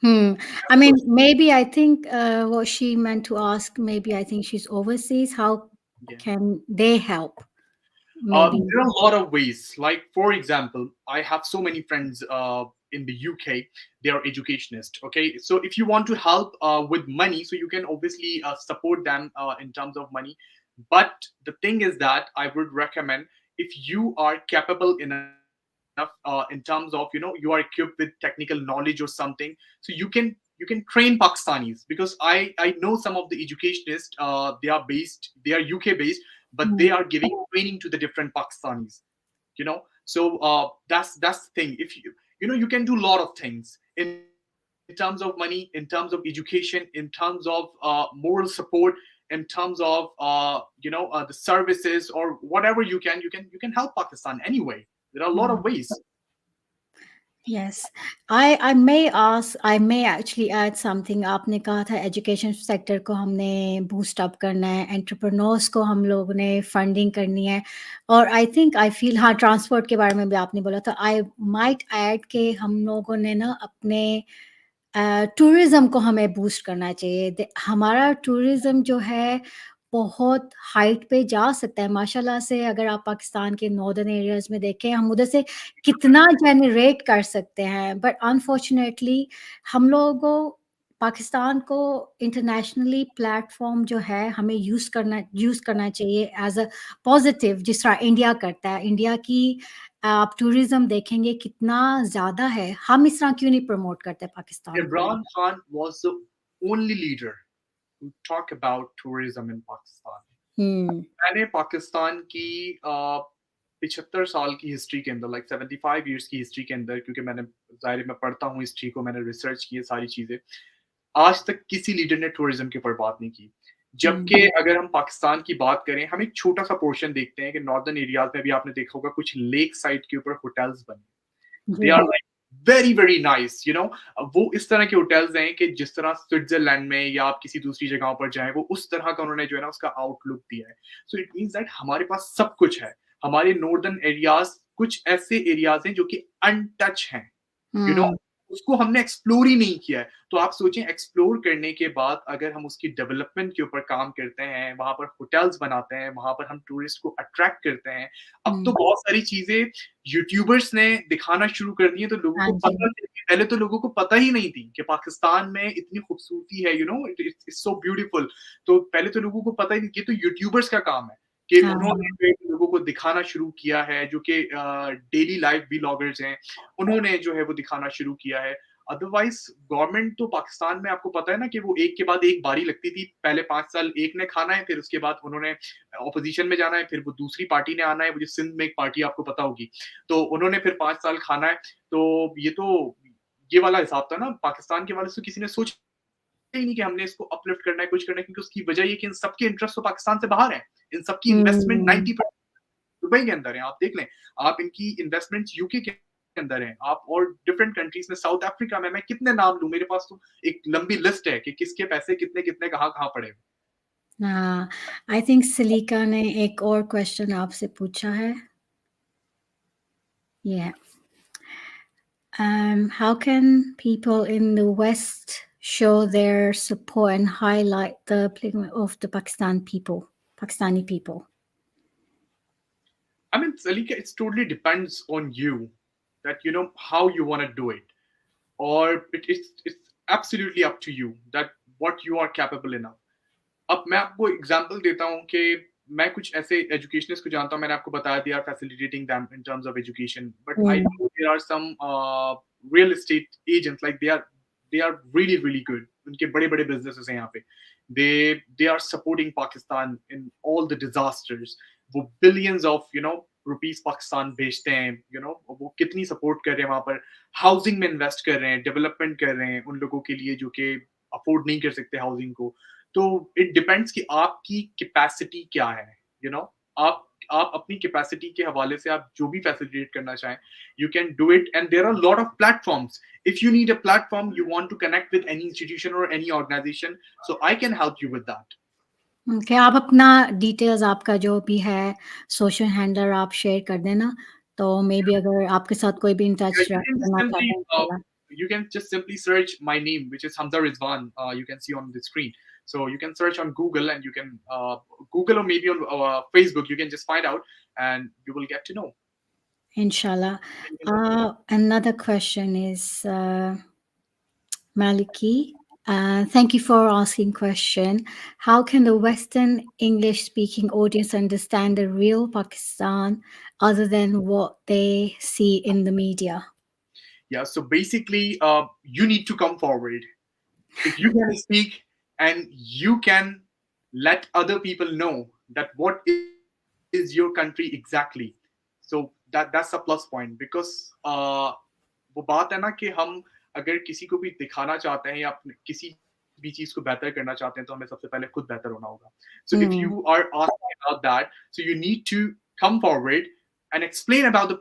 Hmm. I That's the mean, question. maybe I think what she meant to ask, maybe I think she's overseas. How Yeah. can they help? Maybe. There are a lot of ways. Like, for example, I have so many friends in the UK. They are educationists. Okay, so if you want to help with money, so you can obviously support them in terms of money. But the thing is that I would recommend, if you are capable enough in terms of, you are equipped with technical knowledge or something, so you can train Pakistanis, because I know some of the educationists, they are UK based, but they Hmm. are giving training to the different Pakistanis. So that's the thing. If you can do a lot of things in terms of money, in terms of education, in terms of moral support, in terms of the services, or whatever you can help Pakistan anyway. There are a lot of Hmm. ways. Yes, I may ask, I may actually add something. आपने कहा था education sector को हमने boost up करना है, entrepreneurs को हम लोगों ने फंडिंग करनी है, और आई थिंक आई फील, हाँ, ट्रांसपोर्ट के बारे में भी आपने बोला था. आई माइट ऐड के हम लोगों ने ना अपने टूरिज़्म को हमें बूस्ट करना चाहिए. हमारा टूरिज़्म जो है बहुत हाइट पे जा सकता है माशाल्लाह से. अगर आप पाकिस्तान के नॉर्दर्न एरियाज़ में देखें, हम उधर से कितना जनरेट कर सकते हैं. बट अनफॉर्चुनेटली हम लोगों को, पाकिस्तान को इंटरनेशनली प्लेटफ़ॉर्म जो है हमें यूज़ करना चाहिए एज़ अ पॉज़िटिव, जिस तरह इंडिया करता है. इंडिया की आप टूरिज़्म देखेंगे कितना ज़्यादा है. हम इस तरह क्यों नहीं प्रमोट करते पाकिस्तान को? Imran Khan was the only leader who talked about tourism in Pakistan. हुँ. मैंने पाकिस्तान की 75 साल की हिस्ट्री के अंदर, लाइक 75 ईयर्स की हिस्ट्री के अंदर, क्योंकि मैंने ज़ाहिर है मैं पढ़ता हूँ हिस्ट्री को, मैंने रिसर्च की है सारी चीज़ें, आज तक किसी लीडर ने टूरिज्म के ऊपर बात नहीं की. हुँ. जबकि अगर हम पाकिस्तान की बात करें, हम एक छोटा सा पोर्शन देखते हैं कि नॉर्दर्न एरियाज में भी आपने देखा होगा कुछ लेक साइड के ऊपर होटल्स बने. दे जी. Are like very very nice, वो इस तरह के होटल्स हैं कि जिस तरह स्विट्जरलैंड में या आप किसी दूसरी जगहों पर जाएं, वो उस तरह का उन्होंने जो है ना उसका आउटलुक दिया है. सो इट मीन्स दैट हमारे पास सब कुछ है. हमारे नॉर्दर्न एरियाज कुछ ऐसे एरियाज हैं जो कि अनटच हैं, यू नो हुँ. उसको हमने एक्सप्लोर ही नहीं किया है। तो आप सोचें एक्सप्लोर करने के बाद अगर हम उसकी डेवलपमेंट के ऊपर काम करते हैं, वहाँ पर होटल्स बनाते हैं, वहाँ पर हम टूरिस्ट को अट्रैक्ट करते हैं। अब तो हुँ। बहुत सारी चीज़ें यूट्यूबर्स ने दिखाना शुरू कर दी है, तो लोगों हाँ को जी। पता नहीं, पहले तो लोगों को पता ही नहीं थी कि पाकिस्तान में इतनी खूबसूरती है, इट्स सो ब्यूटीफुल। तो पहले तो लोगों को पता ही नहीं, ये तो यूट्यूबर्स का काम है कि उन्होंने हाँ। जो है लोगों को दिखाना शुरू किया है, जो कि डेली लाइफ व्लॉगर्स हैं, उन्होंने जो है वो दिखाना शुरू किया है। अदरवाइज़ गवर्नमेंट तो पाकिस्तान में आपको पता है ना कि वो एक के बाद एक बारी लगती थी। पहले 5 साल एक ने खाना है, फिर उसके बाद उन्होंने ऑपोज़िशन में जाना है, फिर वो दूसरी पार्टी ने आना है, वो जो सिंध में एक पार्टी आपको पता होगी। तो उन्होंने फिर 5 साल खाना है। तो ये वाला हिसाब था ना, पाकिस्तान के वाले से किसी ने सोचा ही नहीं कि हमने इसको अपलिफ्ट करना है, कुछ करना है, क्योंकि उसकी वजह ये कि इन सबके इंटरेस्ट तो पाकिस्तान से बाहर है। इन सबकी इन्वेस्टमेंट हुँ। 90% दुबई के अंदर है, आप देख लें। आप इनकी इन्वेस्टमेंट्स यूके के अंदर हैं, आप और डिफरेंट कंट्रीज़ में, साउथ अफ्रीका में, मैं कितने नाम लूँ, मेरे पास तो एक लंबी लिस्ट है कि किसके पैसे कितने-कितने कहाँ-कहाँ पड़े हुए। हाँ, आई थिंक सिलिका ने एक और क्वेश्चन आपसे पूछा है। Yeah. How can people in the West show their support and highlight the upliftment of the Pakistani people? I mean, Salika, it totally depends on you that how you want to do it, or it's absolutely up to you that what you are capable enough. अब मैं आपको example देता हूँ कि मैं कुछ ऐसे educationist को जानता हूँ, मैंने आपको बताया they are facilitating them in terms of education, but I Mm. Know there are some real estate agents, like they are really really good, उनके बड़े बड़े बिजनेसेस हैं यहाँ पे। They are supporting Pakistan in all the disasters. वो billions of rupees Pakistan भेजते हैं, वो कितनी सपोर्ट कर रहे हैं वहां पर, हाउसिंग में इन्वेस्ट कर रहे हैं, डेवलपमेंट कर रहे हैं उन लोगों के लिए जो कि अफोर्ड नहीं कर सकते हाउसिंग को। तो इट डिपेंड्स कि आपकी कैपेसिटी क्या है, यू नो आप अपनी कैपेसिटी के हवाले से आप जो भी फैसिलिटेट करना चाहें, you can do it, and there are lot of platforms. If you need a platform, you want to connect with any institution और any organization, so I can help you with that. Okay, आप अपना details आपका जो भी है social handler आप share कर देना, तो मे बी अगर आपके साथ कोई भी इन Yeah, touch you can just करना चाहता simply है इंशाल्लाह। search my name, which is Hamza Rizwan. You can see on the screen. So you can search on Google, and you can Google, or maybe on Facebook. You can just find out, and you will get to know. Inshallah. Another question is Maliki. Thank you for asking question. How can the Western English speaking audience understand the real Pakistan other than what they see in the media? Yeah. So basically, you need to come forward. If you can speak and you can let other people know that what is your country exactly, so that's a plus point, because वो बात है ना कि हम अगर किसी को भी दिखाना चाहते हैं या अपने किसी भी चीज को बेहतर करना चाहते हैं, तो हमें सबसे पहले खुद बेहतर होना होगा। So if you Mm, are asking about that, so you need to come forward and explain about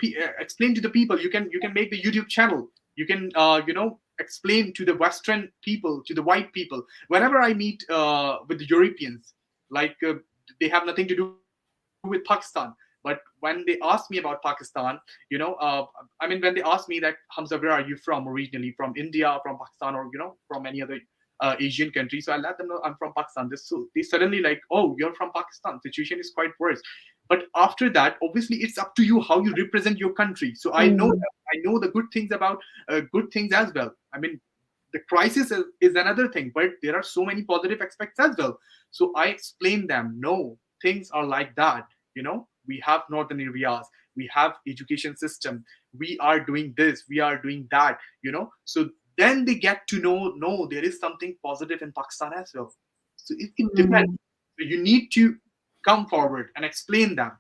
explain to the people. You can make the YouTube channel. You can explain to the Western people, to the white people. Whenever I meet with the Europeans, like they have nothing to do with Pakistan, but when they ask me about Pakistan, I mean, when they ask me that, Hamza, where are you from originally? From India, from Pakistan, or from any other Asian country? So I let them know I'm from Pakistan. So they suddenly like, oh, you're from Pakistan. Situation is quite worse. But after that, obviously, it's up to you how you represent your country. So I know mm, that. I know the good things about good things as well. I mean, the crisis is another thing, but there are so many positive aspects as well. So I explain them. No, things are like that. We have northern areas, we have education system, we are doing this, we are doing that. So then they get to know, no, there is something positive in Pakistan as well. So it depends. mm. So you need to come forward and explain them.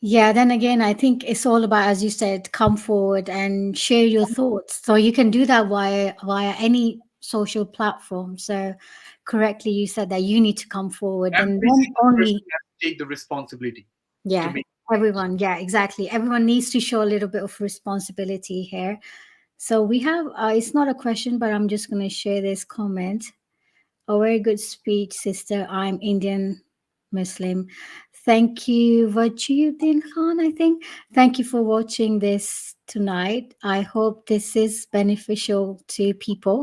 Yeah, then again, I think it's all about, as you said, come forward and share your thoughts. So you can do that via any social platform. So correctly, you said that you need to come forward, and Every then single person only, has to take the responsibility to yeah, make change. everyone, yeah, exactly. Everyone needs to show a little bit of responsibility here. So we have, it's not a question, but I'm just going to share this comment. A very good speech, sister. I'm Indian Muslim. Thank you, Vajiuddin Khan, I think. Thank you for watching this tonight. I hope this is beneficial to people.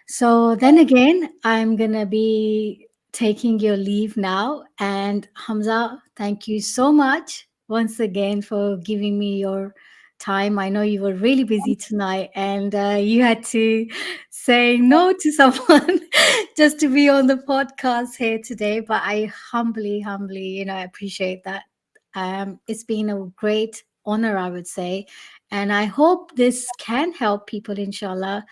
So then again, I'm gonna be taking your leave now. And Hamza, thank you so much once again for giving me your time. I know you were really busy tonight, and you had to say no to someone just to be on the podcast here today. But I humbly, appreciate that. It's been a great honor, I would say, and I hope this can help people, inshallah,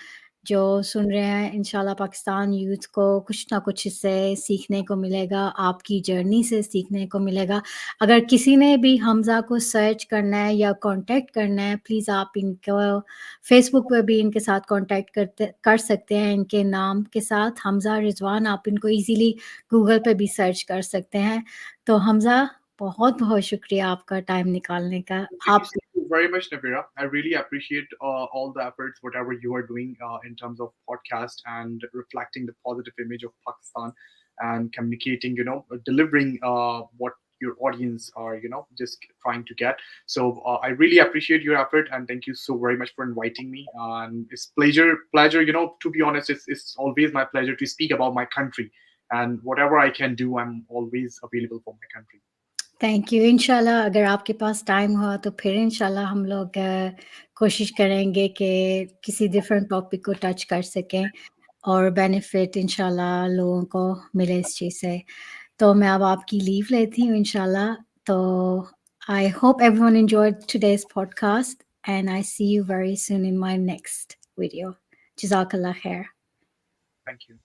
जो सुन रहे हैं। इंशाल्लाह Pakistan youth को कुछ ना कुछ इससे सीखने को मिलेगा, आपकी जर्नी से सीखने को मिलेगा। अगर किसी ने भी हमज़ा को सर्च करना है या कॉन्टैक्ट करना है, प्लीज़ आप इनको फ़ेसबुक पे भी इनके साथ कॉन्टैक्ट कर सकते हैं, इनके नाम के साथ हमज़ा रिज़वान। आप इनको ईज़िली गूगल पे भी सर्च कर सकते हैं। तो हमज़ा, बहुत-बहुत शुक्रिया आपका टाइम निकालने का। Thank you आप so very much, Navira. I really appreciate all the efforts, whatever you are doing in terms of podcast and reflecting the positive image of Pakistan and communicating, delivering what your audience are, just trying to get. So I really appreciate your effort and thank you so very much for inviting me. And it's pleasure. To be honest, it's always my pleasure to speak about my country and whatever I can do, I'm always available for my country. Thank you. इंशाल्लाह अगर आपके पास time हुआ तो फिर इंशाल्लाह हम लोग कोशिश करेंगे कि किसी डिफरेंट टॉपिक को टच कर सकें और बेनिफिट इंशाल्लाह लोगों को मिले इस चीज़ से। तो मैं अब आपकी लीव लेती हूँ इंशाल्लाह। तो I hope everyone enjoyed today's podcast and I see you very soon in my next video. जज़ाकल्लाह खैर। Thank you.